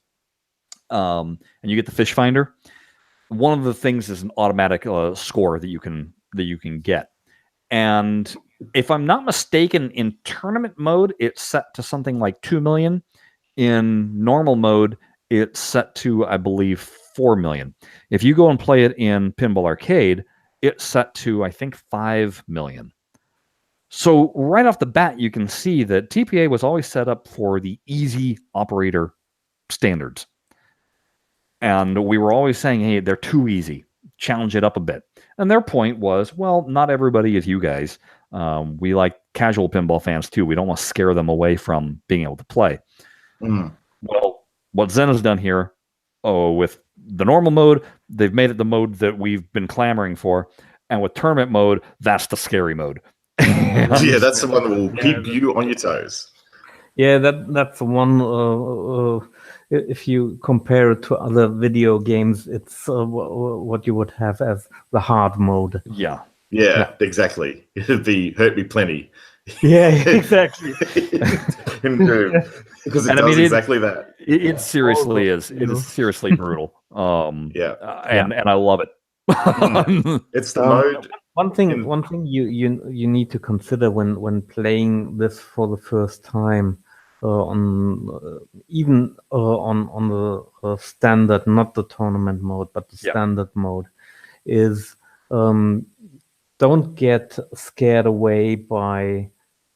and you get the fish finder, one of the things is an automatic score that you can get. And if I'm not mistaken, in tournament mode, it's set to something like 2 million. In normal mode, it's set to, I believe, 4 million. If you go and play it in Pinball Arcade, it's set to, I think, 5 million. So right off the bat, you can see that TPA was always set up for the easy operator standards. And we were always saying, hey, they're too easy. Challenge it up a bit. And their point was, well, not everybody is you guys. We like casual pinball fans too. We don't want to scare them away from being able to play. Well, what Zen has done here, with the normal mode, they've made it the mode that we've been clamoring for. And with tournament mode, that's the scary mode. That's the one that will keep you on your toes. Yeah, that's the one. If you compare it to other video games, it's what you would have as the hard mode. Yeah, exactly. It'd be hurt me plenty. Yeah, exactly. Because it does exactly that. It seriously is. It is seriously brutal. And I love it. It's the mode. One thing you need to consider when playing this for the first time, even on the standard, not the tournament mode, but the standard mode, is don't get scared away by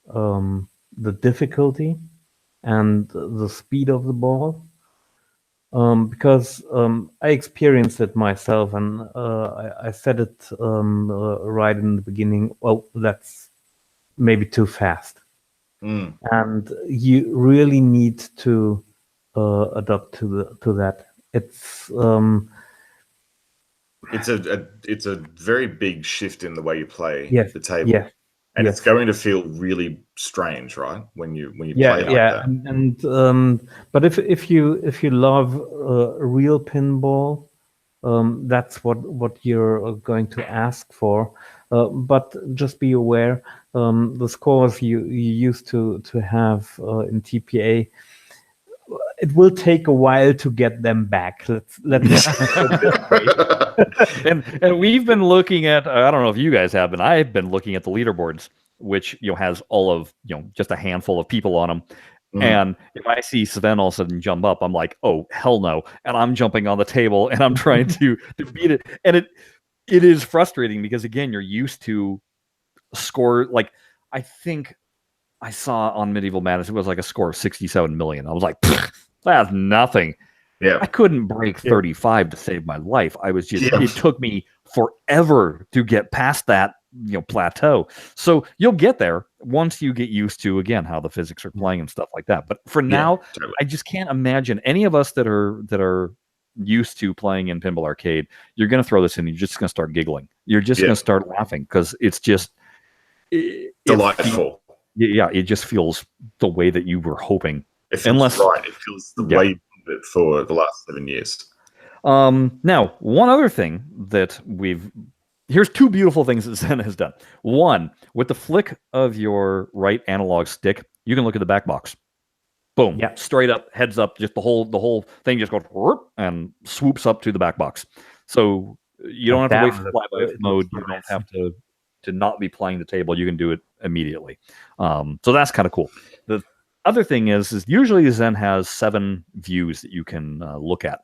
the difficulty and the speed of the ball. Because I experienced it myself, and I said it right in the beginning. Well, that's maybe too fast, and you really need to adapt to that. It's a very big shift in the way you play the table. Yes. And it's going to feel really strange, right? When you play like that. And but if you love real pinball, that's what you're going to ask for. But just be aware, the scores you used to have in TPA, it will take a while to get them back. Let's and we've been looking at, I don't know if you guys have, but I've been looking at the leaderboards, which has all of just a handful of people on them. And if I see Sven all of a sudden jump up, I'm like, oh hell no, and I'm jumping on the table and I'm trying to beat it, and it is frustrating because again, you're used to score. Like I think I saw on Medieval Madness, it was like a score of 67 million. I was like, that's nothing. Yeah, I couldn't break 35 to save my life. I was just, it took me forever to get past that, plateau. So you'll get there once you get used to, again, how the physics are playing and stuff like that. But for now, totally. I just can't imagine any of us that are used to playing in Pinball Arcade. You're going to throw this in, you're just going to start giggling. You're just going to start laughing because it's just delightful. It just feels the way that you were hoping. It feels right. It feels the way you did it for the last 7 years. Now, one other thing that here's two beautiful things that Zen has done. One, with the flick of your right analog stick, you can look at the back box. Boom, straight up, heads up, just the whole thing just goes and swoops up to the back box. So you don't have to wait for fly-by mode. You don't have to not be playing the table. You can do it immediately. So that's kind of cool. The other thing is usually Zen has 7 views that you can look at.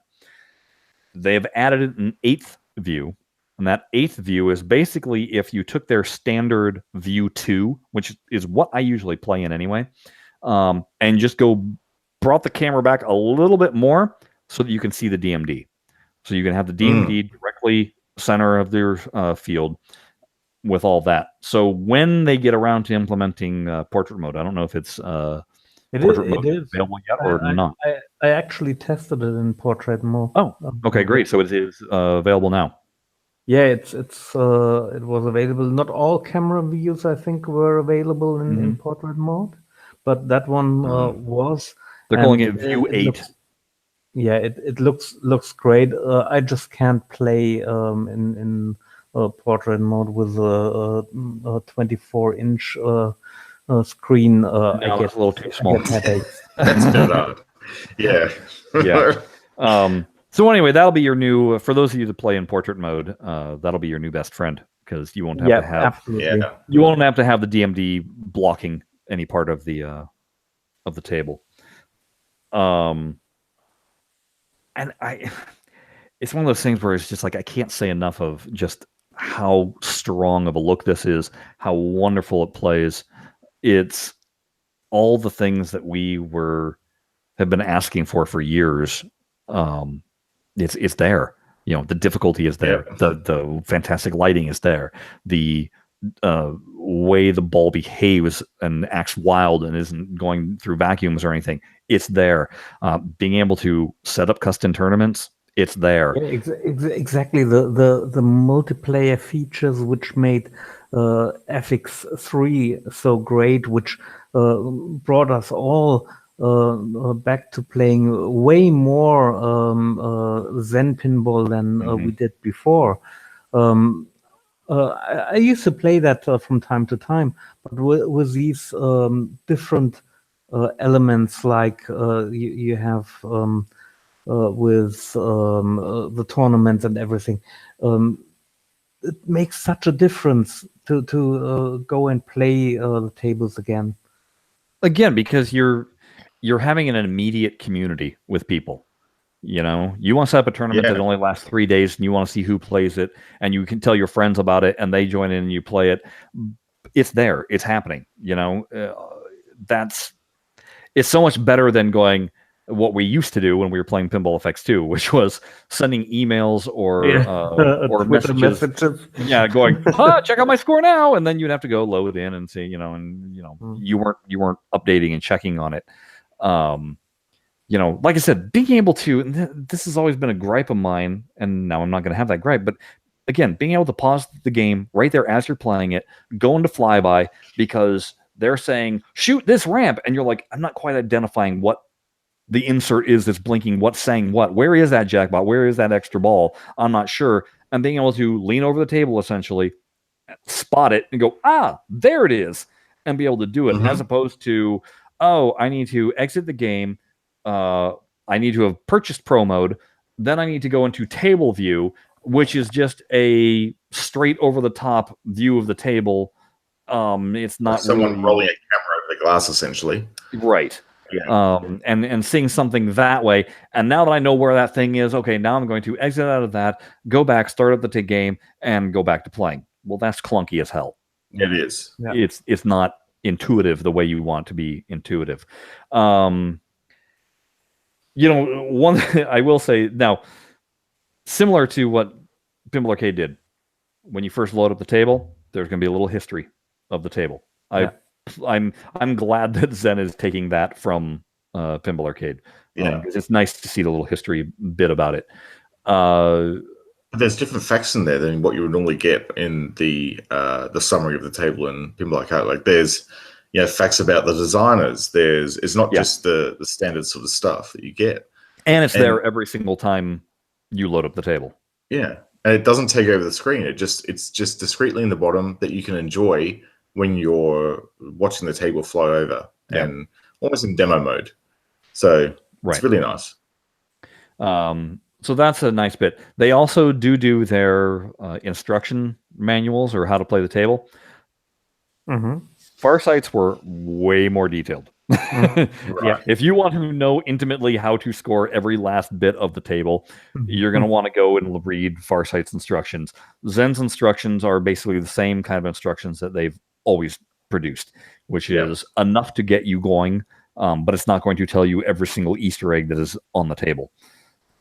They've added an 8th view, and that 8th view is basically if you took their standard view 2, which is what I usually play in anyway, and just brought the camera back a little bit more so that you can see the DMD. So you can have the DMD directly center of their field with all that. So when they get around to implementing portrait mode, I don't know if it's portrait mode available yet or not. I actually tested it in portrait mode. Oh, okay, great. So it is available now. Yeah, it was available. Not all camera views, I think, were available in portrait mode, but that one was. They're calling it View 8. It looks great. I just can't play in portrait mode with a 24-inch screen. No, I get a little too small. That's good. Yeah. So anyway, that'll be your new. For those of you that play in portrait mode, that'll be your new best friend because you won't have to have. Absolutely. You won't have to have the DMD blocking any part of the table. And it's one of those things where it's just like I can't say enough of just how strong of a look this is, how wonderful it plays. It's all the things that we have been asking for years. It's there. The difficulty is there. The fantastic lighting is there. The way the ball behaves and acts wild and isn't going through vacuums or anything, it's there. Being able to set up custom tournaments, it's there. Exactly. The multiplayer features which made FX3 so great, which brought us all back to playing way more Zen pinball than we did before. I used to play that from time to time, but with these different elements, like you have with the tournaments and everything, it makes such a difference to go and play the tables again. Again, because you're having an immediate community with people. You know, you want to set up a tournament that only lasts 3 days, and you want to see who plays it, and you can tell your friends about it, and they join in and you play it. It's there. It's happening. You know, it's so much better than going what we used to do when we were playing Pinball FX2, which was sending emails or messages. Yeah, going, check out my score now, and then you'd have to go load in and see, you know, and you weren't updating and checking on it. You know, like I said, being able to, this has always been a gripe of mine, and now I'm not going to have that gripe, but again, being able to pause the game right there as you're playing it, go into flyby, because they're saying, shoot this ramp, and you're like, I'm not quite identifying what the insert is that's blinking, what's saying what, where is that jackpot, where is that extra ball, I'm not sure, and being able to lean over the table, essentially, spot it, and go, there it is, and be able to do it, as opposed to, I need to exit the game, I need to have purchased Pro Mode, then I need to go into table view, which is just a straight over the top view of the table. It's not someone rolling a camera over the glass, essentially. Right. Yeah. And seeing something that way. And now that I know where that thing is, okay, now I'm going to exit out of that, go back, start up the game, and go back to playing. Well, that's clunky as hell. It is. Yeah. It's not intuitive the way you want to be intuitive. You know, one I will say now, similar to what Pinball Arcade did, when you first load up the table, there's going to be a little history of the table. I'm glad that Zen is taking that from Pinball Arcade. It's nice to see the little history bit about it. There's different facts in there than what you would normally get in the summary of the table in Pinball Arcade. Like there's facts about the designers. It's not just the standard sort of stuff that you get. And it's there every single time you load up the table. Yeah. And it doesn't take over the screen. It's just discreetly in the bottom that you can enjoy when you're watching the table flow over and almost in demo mode. So it's really nice. So that's a nice bit. They also do their instruction manuals or how to play the table. Farsight's were way more detailed. If you want to know intimately how to score every last bit of the table, you're going to want to go and read Farsight's instructions. Zen's instructions are basically the same kind of instructions that they've always produced, which is enough to get you going, but it's not going to tell you every single Easter egg that is on the table.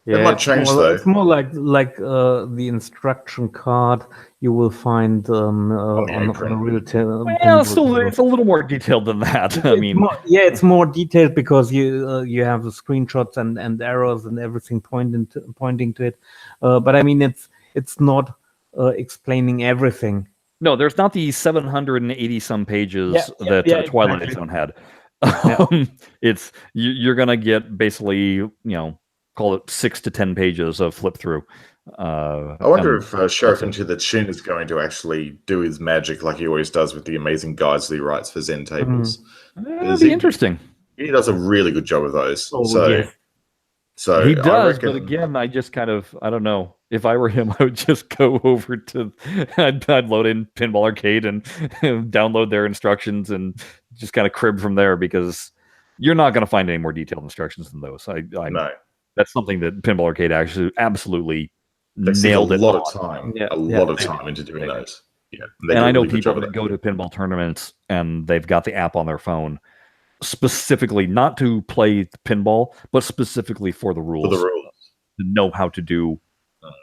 It might change, though. It's more like the instruction card you will find on a real table. Well, it's a little more detailed than that. I mean, it's more detailed because you have the screenshots and arrows and everything pointing to it. But I mean, it's not explaining everything. No, there's not the 780 some pages that Twilight Zone had. It's you're gonna get basically call it 6 to 10 pages of flip through. I wonder if Sheriff Into the Chin is going to actually do his magic like he always does with the amazing guides that he writes for Zen tables. That'd be interesting. He does a really good job of those. So he does, but again, I just kind of, I don't know. If I were him, I would just go over to, I'd load in Pinball Arcade and download their instructions and just kind of crib from there, because you're not going to find any more detailed instructions than those. No. That's something that Pinball Arcade actually absolutely nailed it. A lot of time into doing those. Yeah, and I know people that go to pinball tournaments and they've got the app on their phone specifically not to play pinball, but specifically for the rules. To know how to do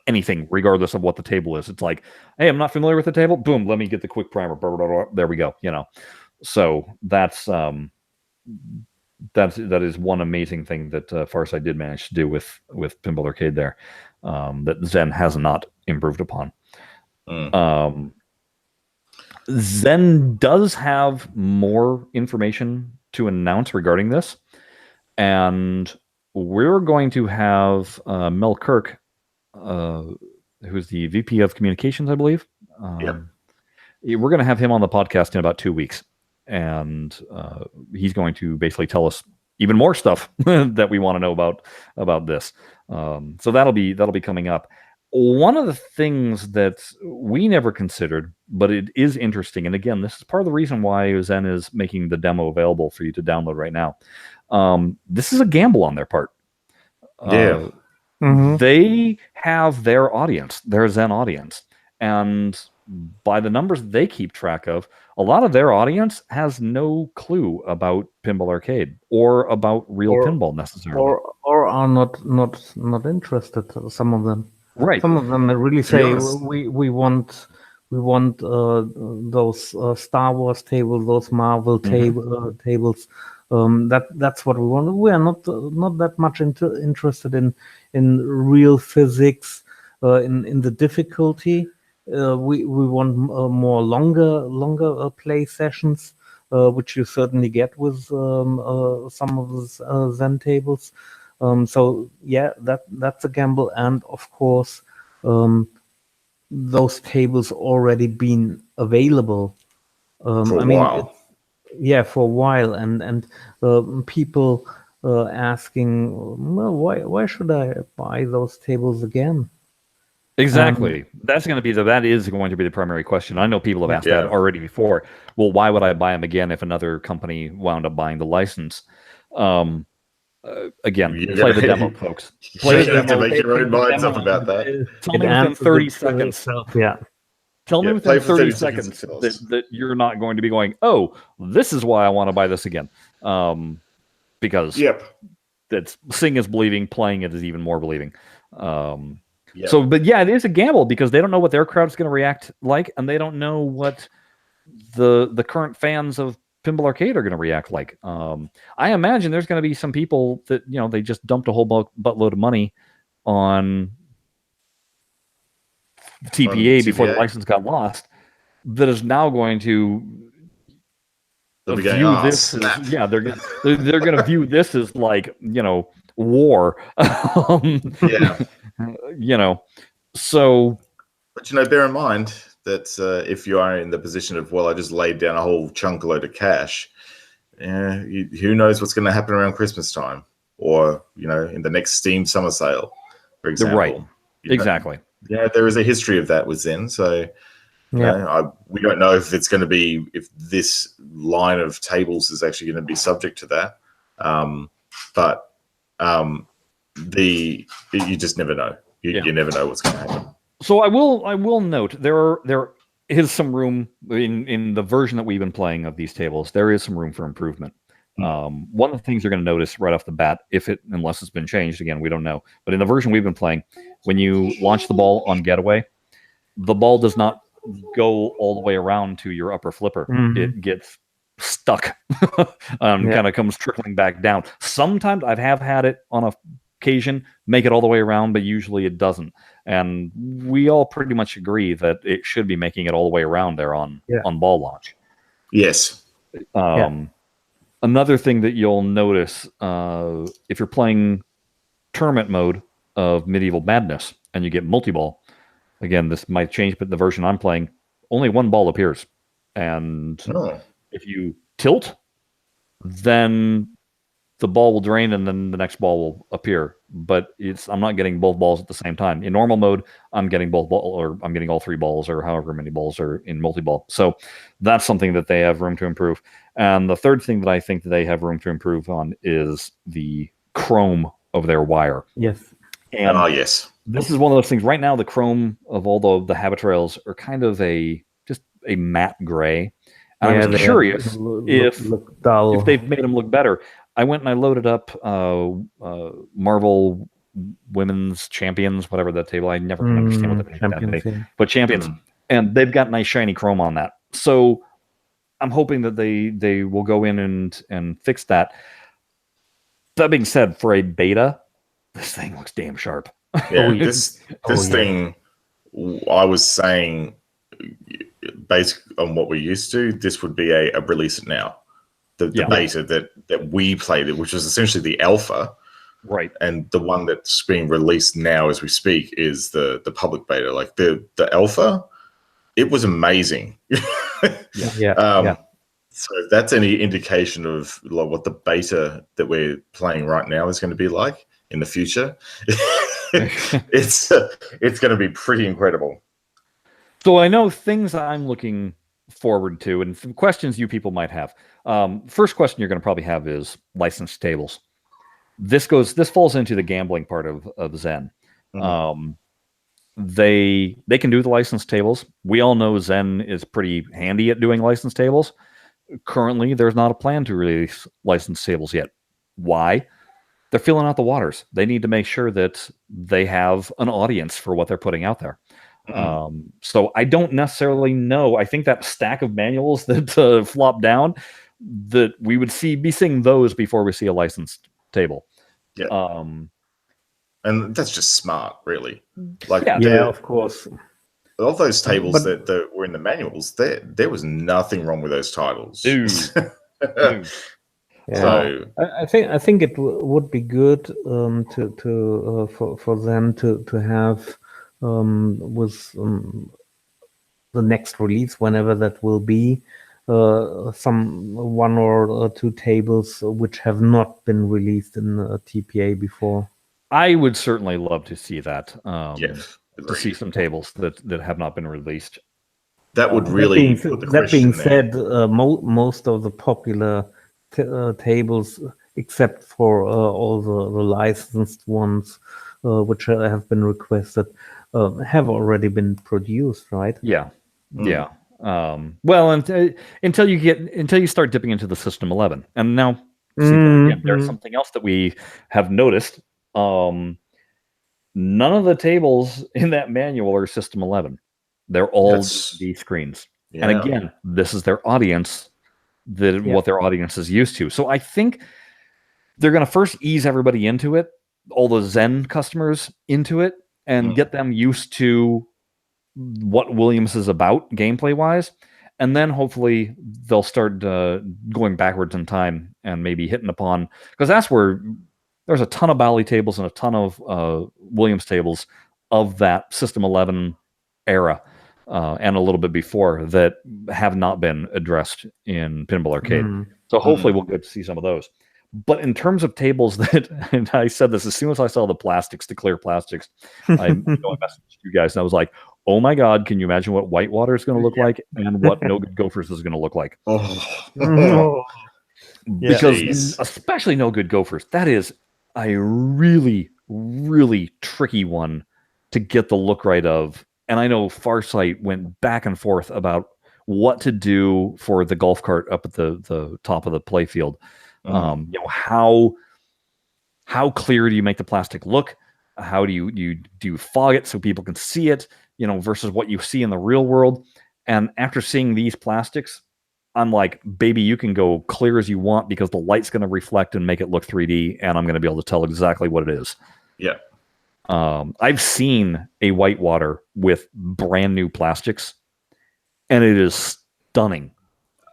anything, regardless of what the table is. It's like, hey, I'm not familiar with the table. Boom, let me get the quick primer. Blah, blah, blah, blah. There we go. So that is one amazing thing that Farsight did manage to do with Pinball Arcade there, that Zen has not improved upon. Zen does have more information to announce regarding this, and we're going to have Mel Kirk, who's the VP of Communications, I believe. We're going to have him on the podcast in about 2 weeks. And he's going to basically tell us even more stuff that we want to know about this. So that'll be coming up. One of the things that we never considered, but it is interesting, and again, this is part of the reason why Zen is making the demo available for you to download right now. This is a gamble on their part. Yeah. They have their audience, their Zen audience, and by the numbers they keep track of, a lot of their audience has no clue about Pinball Arcade or about real pinball necessarily, or are not interested. Some of them, right? Some of them really say we want those Star Wars tables, those Marvel tables. That's what we want. We are not that much interested in real physics, in the difficulty. We want more longer play sessions, which you certainly get with some of the Zen tables. So yeah, that's a gamble, and of course, those tables already been available. For a while. For a while, and people asking, well, why should I buy those tables again? Exactly. That is going to be the primary question. I know people have asked that already before. Well, why would I buy them again if another company wound up buying the license? Again, play the demo, folks. Play the demo. Have to make your own minds up about that. Tell me within 30 seconds. Tell me within 30 seconds that you're not going to be going, oh, this is why I want to buy this again. Because that's seeing is believing, playing it is even more believing. So, but yeah, it is a gamble because they don't know what their crowd's going to react like, and they don't know what the current fans of Pinball Arcade are going to react like. I imagine there's going to be some people that, they just dumped a whole buttload of money on TPA before the license got lost that is now going to view this as, they're going to view this as like, war. So. But, bear in mind that if you are in the position of, well, I just laid down a whole chunk load of cash, who knows what's going to happen around Christmas time or, in the next Steam summer sale, for example. Right. Exactly. Yeah, there is a history of that with Zen. So we don't know if it's going to be, if this line of tables is actually going to be subject to that. But you just never know. You never know what's going to happen. So I will note there is some room in the version that we've been playing of these tables. There is some room for improvement. One of the things you're going to notice right off the bat, unless it's been changed again, we don't know. But in the version we've been playing, when you launch the ball on getaway, the ball does not go all the way around to your upper flipper. It gets stuck and kind of comes trickling back down. Sometimes I have had it on occasion make it all the way around, but usually it doesn't. And we all pretty much agree that it should be making it all the way around there on ball launch. Yes. Another thing that you'll notice if you're playing tournament mode of Medieval Madness and you get multi-ball, again, this might change, but the version I'm playing, only one ball appears. And if you tilt, then the ball will drain and then the next ball will appear. But I'm not getting both balls at the same time. In normal mode, I'm getting both ball, or I'm getting all three balls, or however many balls are in multi-ball. So that's something that they have room to improve. And the third thing that I think that they have room to improve on is the chrome of their wire. Yes. And yes. This is one of those things. Right now, the chrome of all the habit rails are kind of just a matte gray. And I was curious if they've made them look better. I went and I loaded up Marvel Women's Champions, whatever that table. I never can understand what that means. But Champions. And they've got nice shiny chrome on that. So I'm hoping that they will go in and fix that. That being said, for a beta, this thing looks damn sharp. Yeah, this thing, I was saying, based on what we're used to, this would be a release it now. The beta that we played, which was essentially the alpha, right? And the one that's being released now as we speak is the public beta. Like the alpha, it was amazing. So if that's any indication of like what the beta that we're playing right now is going to be like in the future, it's going to be pretty incredible. So I know things I'm looking forward to, and some questions you people might have. First question you're going to probably have is licensed tables. This falls into the gambling part of Zen. Mhm. They can do the licensed tables. We all know Zen is pretty handy at doing licensed tables. Currently, there's not a plan to release licensed tables yet. Why? They're filling out the waters. They need to make sure that they have an audience for what they're putting out there. So I don't necessarily know. I think that stack of manuals that flop down, that we would be seeing those before we see a licensed table. Yeah. And that's just smart, really. Like, yeah, of course. All those tables that were in the manuals, there was nothing wrong with those titles. Yeah. So I think it would be good for them to have with the next release, whenever that will be, some one or two tables which have not been released in TPA before. I would certainly love to see that. Yes, to see some tables that have not been released. That would really put the question said, most of the popular tables, except for all the licensed ones, which have been requested, have already been produced, right? Yeah, yeah. Well, until you start dipping into the System 11, and now again, there's something else that we have noticed. None of the tables in that manual are System 11. They're all D screens. Yeah. And again, this is their audience, what their audience is used to. So I think they're going to first ease everybody into it, all the Zen customers into it, and get them used to what Williams is about gameplay-wise. And then hopefully they'll start going backwards in time and maybe hitting upon... Because that's where... There's a ton of Bally tables and a ton of Williams tables of that System 11 era and a little bit before that have not been addressed in Pinball Arcade. So hopefully we'll get to see some of those. But in terms of tables that, and I said this as soon as I saw the plastics, the clear plastics, I messaged you guys and I was like, oh my God, can you imagine what Whitewater is going to look like and what No Good Gophers is going to look like? Because especially No Good Gophers, that is a really, really tricky one to get the look right of. And I know Farsight went back and forth about what to do for the golf cart up at the top of the playfield. How clear do you make the plastic look? How do you fog it so people can see it, versus what you see in the real world? And after seeing these plastics, I'm like, baby, you can go clear as you want because the light's going to reflect and make it look 3D, and I'm going to be able to tell exactly what it is. Yeah. I've seen a Whitewater with brand new plastics, and it is stunning.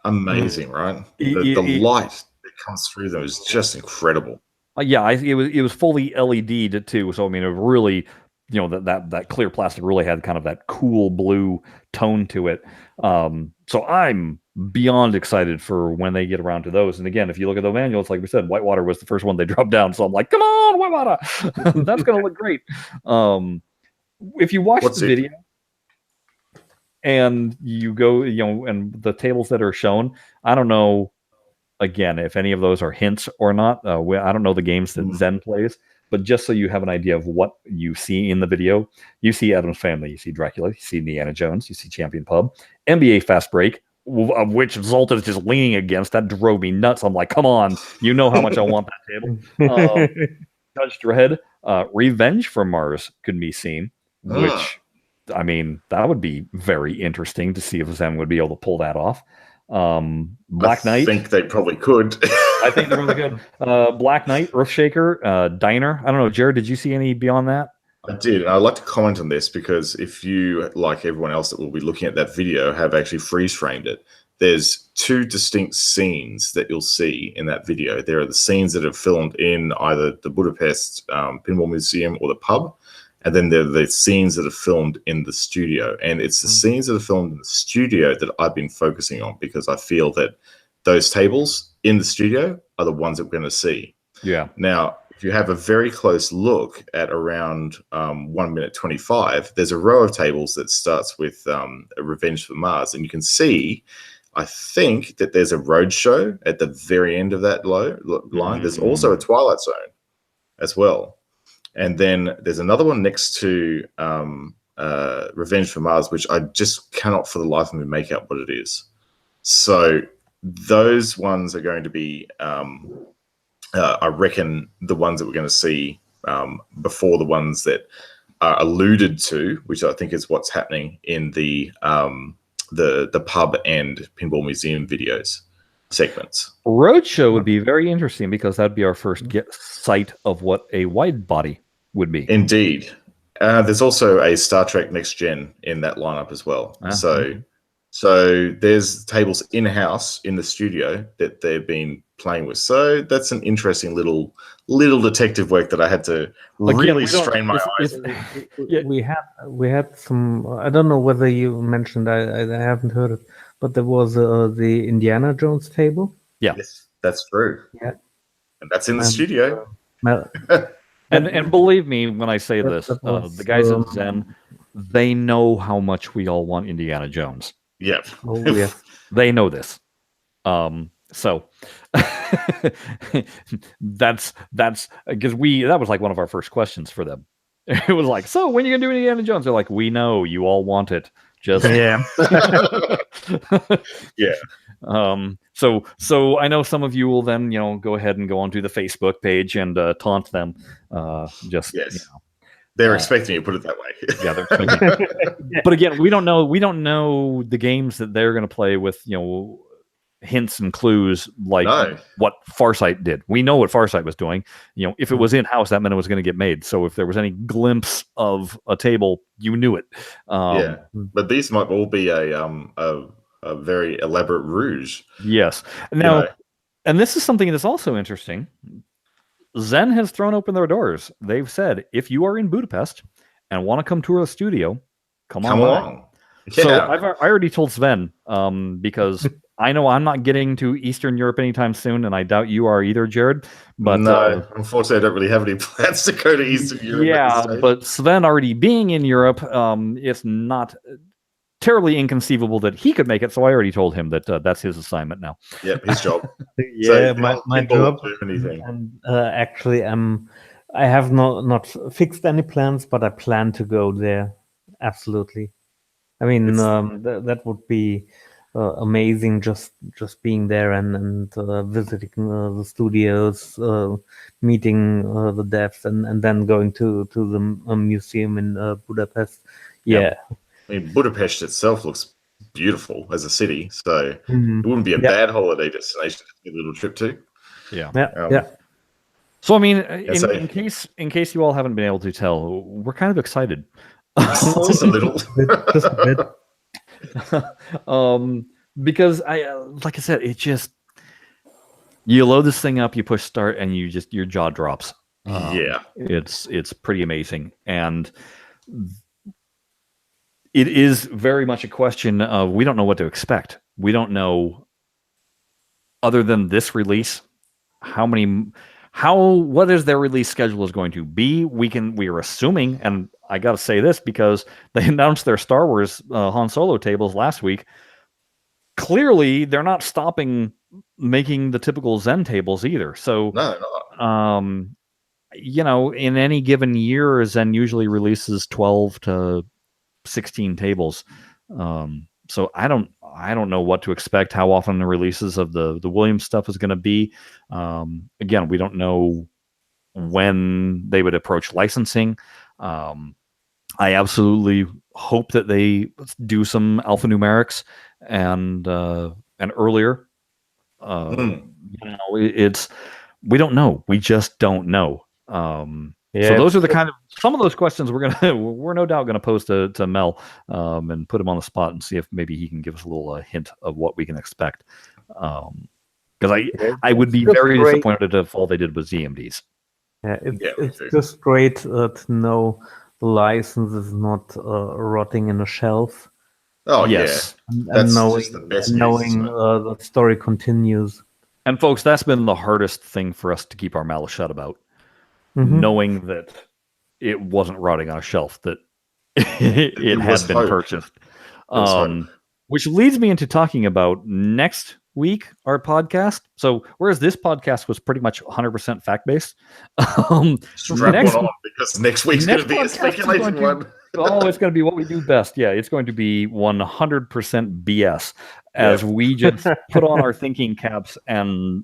Amazing, right? The light that comes through them is just incredible. It was fully LED'd too, so I mean, it really, that clear plastic really had kind of that cool blue tone to it. So I'm beyond excited for when they get around to those. And again, if you look at the manuals, like we said, Whitewater was the first one they dropped down. So I'm like, come on, Whitewater, that's going to look great. If you watch the video and you go, and the tables that are shown, I don't know, again, if any of those are hints or not. I don't know the games that Zen plays, but just so you have an idea of what you see in the video, you see Addams Family, you see Dracula, you see Indiana Jones, you see Champion Pub, NBA Fast Break, of which Zoltan is just leaning against. That drove me nuts. I'm like, come on, you know how much I want that table. Judge Dredd, Revenge from Mars could be seen, which, I mean, that would be very interesting to see if Zen would be able to pull that off. Black Knight. I think they probably could. I think they're really good. Black Knight, Earthshaker, Diner. I don't know, Jared, did you see any beyond that? I did. And I'd like to comment on this because if you, like everyone else that will be looking at that video, have actually freeze framed it, there's two distinct scenes that you'll see in that video. There are the scenes that are filmed in either the Budapest Pinball Museum or the pub. And then there are the scenes that are filmed in the studio. And it's the scenes that are filmed in the studio that I've been focusing on because I feel that those tables in the studio are the ones that we're going to see. Yeah. Now, if you have a very close look at around 1 minute 25, there's a row of tables that starts with Revenge for Mars, and you can see, I think, that there's a Roadshow at the very end of that line. There's also a Twilight Zone as well, and then there's another one next to Revenge for Mars, which I just cannot for the life of me make out what it is. So those ones are going to be, I reckon, the ones that we're going to see before the ones that are alluded to, which I think is what's happening in the pub and pinball museum videos segments. Roadshow would be very interesting because that'd be our first sight of what a wide body would be. Indeed. There's also a Star Trek Next Gen in that lineup as well. So there's tables in-house in the studio that they've been playing with. So that's an interesting little detective work that I had to really strain my eyes. We had some. I don't know whether you mentioned. I haven't heard it, but there was the Indiana Jones table. Yeah, yes, that's true. Yeah, and that's in the studio. And believe me when I say this, the guys at Zen, they know how much we all want Indiana Jones. Yeah. Oh, yeah. They know this. So that's because that was like one of our first questions for them. It was like, so when are you gonna do Indiana Jones? They're like, we know you all want it. Just yeah. Yeah. So I know some of you will then, go ahead and go onto the Facebook page and taunt them. Yes. They're expecting you to put it that way. Yeah, they're expecting. But again, we don't know the games that they're going to play with, hints and clues like what Farsight did. We know what Farsight was doing. If it was in-house, that meant it was going to get made. So if there was any glimpse of a table, you knew it. Yeah, but these might all be a very elaborate rouge. Yes. Now, and this is something that's also interesting. Zen has thrown open their doors. They've said, if you are in Budapest and want to come tour the studio, come on. Yeah. So I already told Sven, because I know I'm not getting to Eastern Europe anytime soon, and I doubt you are either, Jared. But no, unfortunately, I don't really have any plans to go to Eastern Europe. Yeah, but Sven already being in Europe, it's not terribly inconceivable that he could make it. So I already told him that that's his assignment now. Yep, his job. Yeah, so my job. And actually, I have not fixed any plans, but I plan to go there. Absolutely. I mean, that would be amazing. Just being there and visiting the studios, meeting the devs, and then going to the museum in Budapest. Yeah. I mean, Budapest itself looks beautiful as a city, so it wouldn't be a bad holiday destination to take a little trip to. Yeah. So I mean, in case you all haven't been able to tell, we're kind of excited. Just a little. Just a bit. Because like I said, it just, you load this thing up, you push start, and your jaw drops. It's pretty amazing, and it is very much a question of, we don't know what to expect. We don't know, other than this release, what is their release schedule is going to be. We are assuming, and I got to say this because they announced their Star Wars Han Solo tables last week. Clearly, they're not stopping making the typical Zen tables either. So, in any given year, Zen usually releases 12 to 16 tables. So I don't know what to expect, how often the releases of the Williams stuff is going to be. Again, we don't know when they would approach licensing. I absolutely hope that they do some alphanumerics and earlier. We don't know. We just don't know. So those are the kind of, some of those questions we're no doubt gonna pose to Mel, and put him on the spot and see if maybe he can give us a little hint of what we can expect. Because I would be very disappointed if all they did was ZMDs. Yeah, it's just great to know the license is not rotting in a shelf. Oh yes, and knowing the story continues. And folks, that's been the hardest thing for us to keep our mouth shut about. knowing that it wasn't rotting on a shelf, that it had been purchased. Which leads me into talking about next week, our podcast. So whereas this podcast was pretty much 100% fact-based, next one on, because next week's going to be a speculating one. It's going to be what we do best. Yeah, it's going to be 100% BS as we just put on our thinking caps and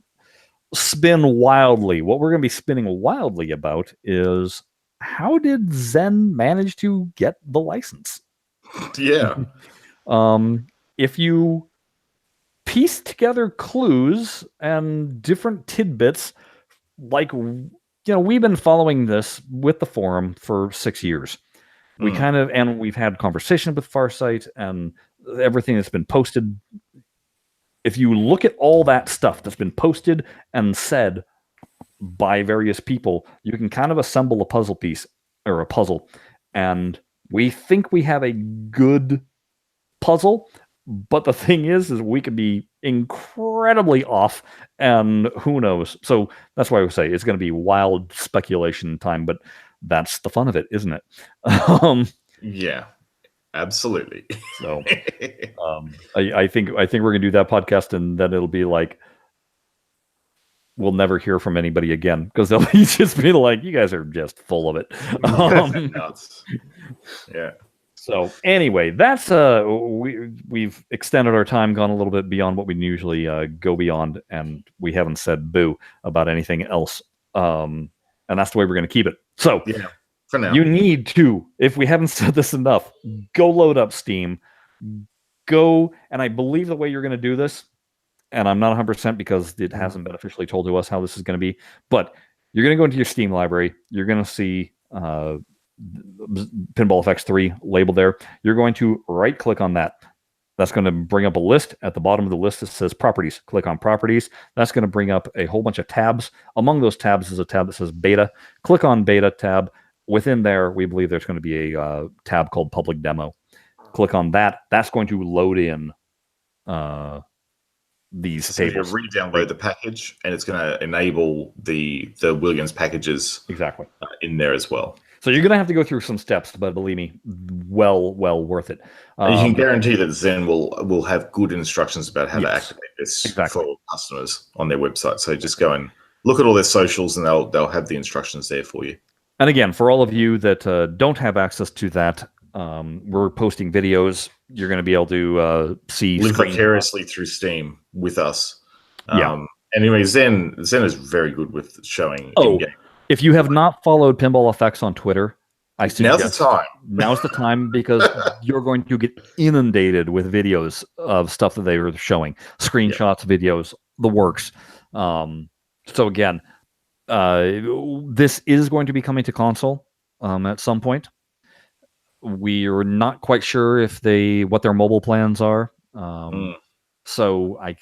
spin wildly. What we're going to be spinning wildly about is, how did Zen manage to get the license? Yeah. If you piece together clues and different tidbits, like, we've been following this with the forum for 6 years. And we've had conversation with Farsight and everything that's been posted. If you look at all that stuff that's been posted and said by various people, you can kind of assemble a puzzle piece or a puzzle. And we think we have a good puzzle, but the thing is we could be incredibly off, and who knows? So that's why we say it's going to be wild speculation time, but that's the fun of it, isn't it? Yeah, absolutely. So I think we're going to do that podcast, and then it'll be like, we'll never hear from anybody again, because they'll just be like, you guys are just full of it. Yeah. So anyway, that's we've extended our time, gone a little bit beyond what we usually go beyond, and we haven't said boo about anything else. And that's the way we're going to keep it. So yeah, for now, you need to, if we haven't said this enough, go load up Steam. Go, and I believe the way you're going to do this, and I'm not 100% because it hasn't been officially told to us how this is going to be, but you're going to go into your Steam library. You're going to see Pinball FX 3 labeled there. You're going to right click on that. That's going to bring up a list. At the bottom of the list, it says properties. Click on properties. That's going to bring up a whole bunch of tabs. Among those tabs is a tab that says beta. Click on beta tab. Within there, we believe there's going to be a tab called public demo. Click on that. That's going to load in these tables. So you re-download the package, and it's going to enable the Williams packages exactly in there as well. So you're going to have to go through some steps, but believe me, well worth it. You can guarantee that Zen will have good instructions about how to activate this for customers on their website. So just go and look at all their socials, and they'll have the instructions there for you. And again, for all of you that don't have access to that, we're posting videos. You're going to be able to see live vicariously through Steam with us. Anyway, Zen is very good with showing in-game. If you have not followed Pinball FX on Twitter, I suggest now's the time. Now's the time, because you're going to get inundated with videos of stuff that they were showing, screenshots, videos, the works. So again, this is going to be coming to console at some point. We're not quite sure what their mobile plans are. So I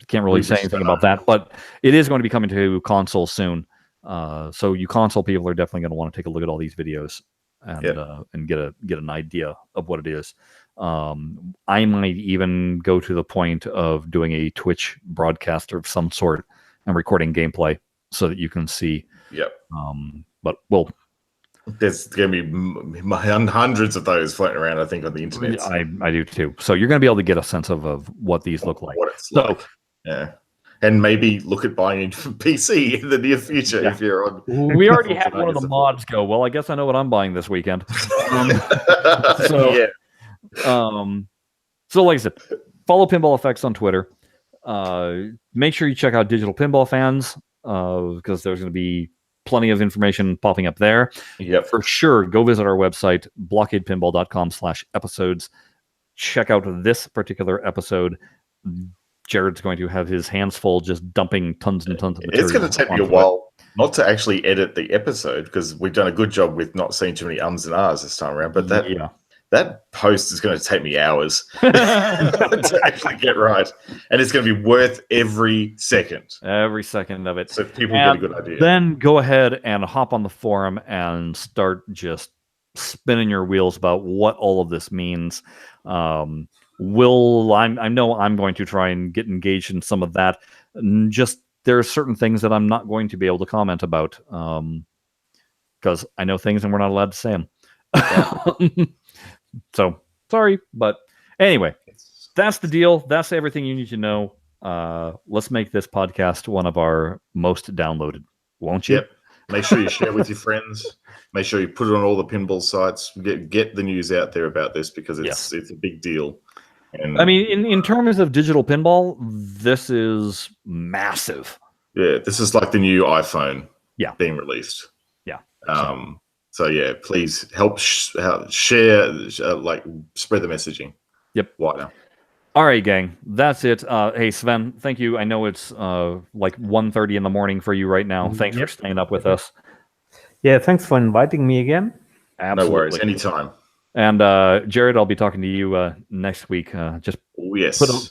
can't really say anything about that, but it is going to be coming to console soon. So you console people are definitely going to want to take a look at all these videos and get an idea of what it is. I might even go to the point of doing a Twitch broadcast of some sort and recording gameplay so that you can see. Yep. But there's going to be hundreds of those floating around, I think, on the internet. I do too. So you're going to be able to get a sense of what these look like. What it's like. Yeah. And maybe look at buying a PC in the near future if you're on. We already had one of the mods go, well, I guess I know what I'm buying this weekend. So like I said, follow Pinball FX on Twitter. Make sure you check out Digital Pinball Fans, because there's going to be plenty of information popping up there. Yep. For sure, go visit our website, BlahCadePinball.com/episodes. Check out this particular episode. Jared's going to have his hands full just dumping tons and tons of material. It's going to take me a while not to actually edit the episode, because we've done a good job with not saying too many ums and ahs this time around. But that post is going to take me hours to actually get right. And it's going to be worth every second. Every second of it. So people get a good idea. Then go ahead and hop on the forum and start just spinning your wheels about what all of this means. I know I'm going to try and get engaged in some of that. Just there are certain things that I'm not going to be able to comment about. because I know things and we're not allowed to say them. So sorry, but anyway, that's the deal. That's everything you need to know. Let's make this podcast one of our most downloaded, won't you? Yep. Make sure you share with your friends. Make sure you put it on all the pinball sites. Get the news out there about this because it's a big deal. And I mean, in terms of digital pinball, this is massive. Yeah, this is like the new iPhone. Being released. Yeah. So yeah, please help share, like spread the messaging. Yep. Wider. All right, gang. That's it. Hey, Sven, thank you. I know it's like 1:30 in the morning for you right now. Thanks for staying up with us. Yeah, thanks for inviting me again. Absolutely. No worries. Anytime. And Jared, I'll be talking to you next week. Just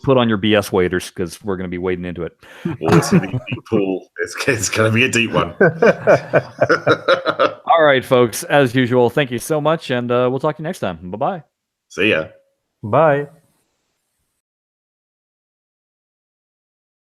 put on your BS waders because we're going to be wading into it. It's a big pool. It's going to be a deep one. All right, folks. As usual, thank you so much, and we'll talk to you next time. Bye-bye. See ya. Bye.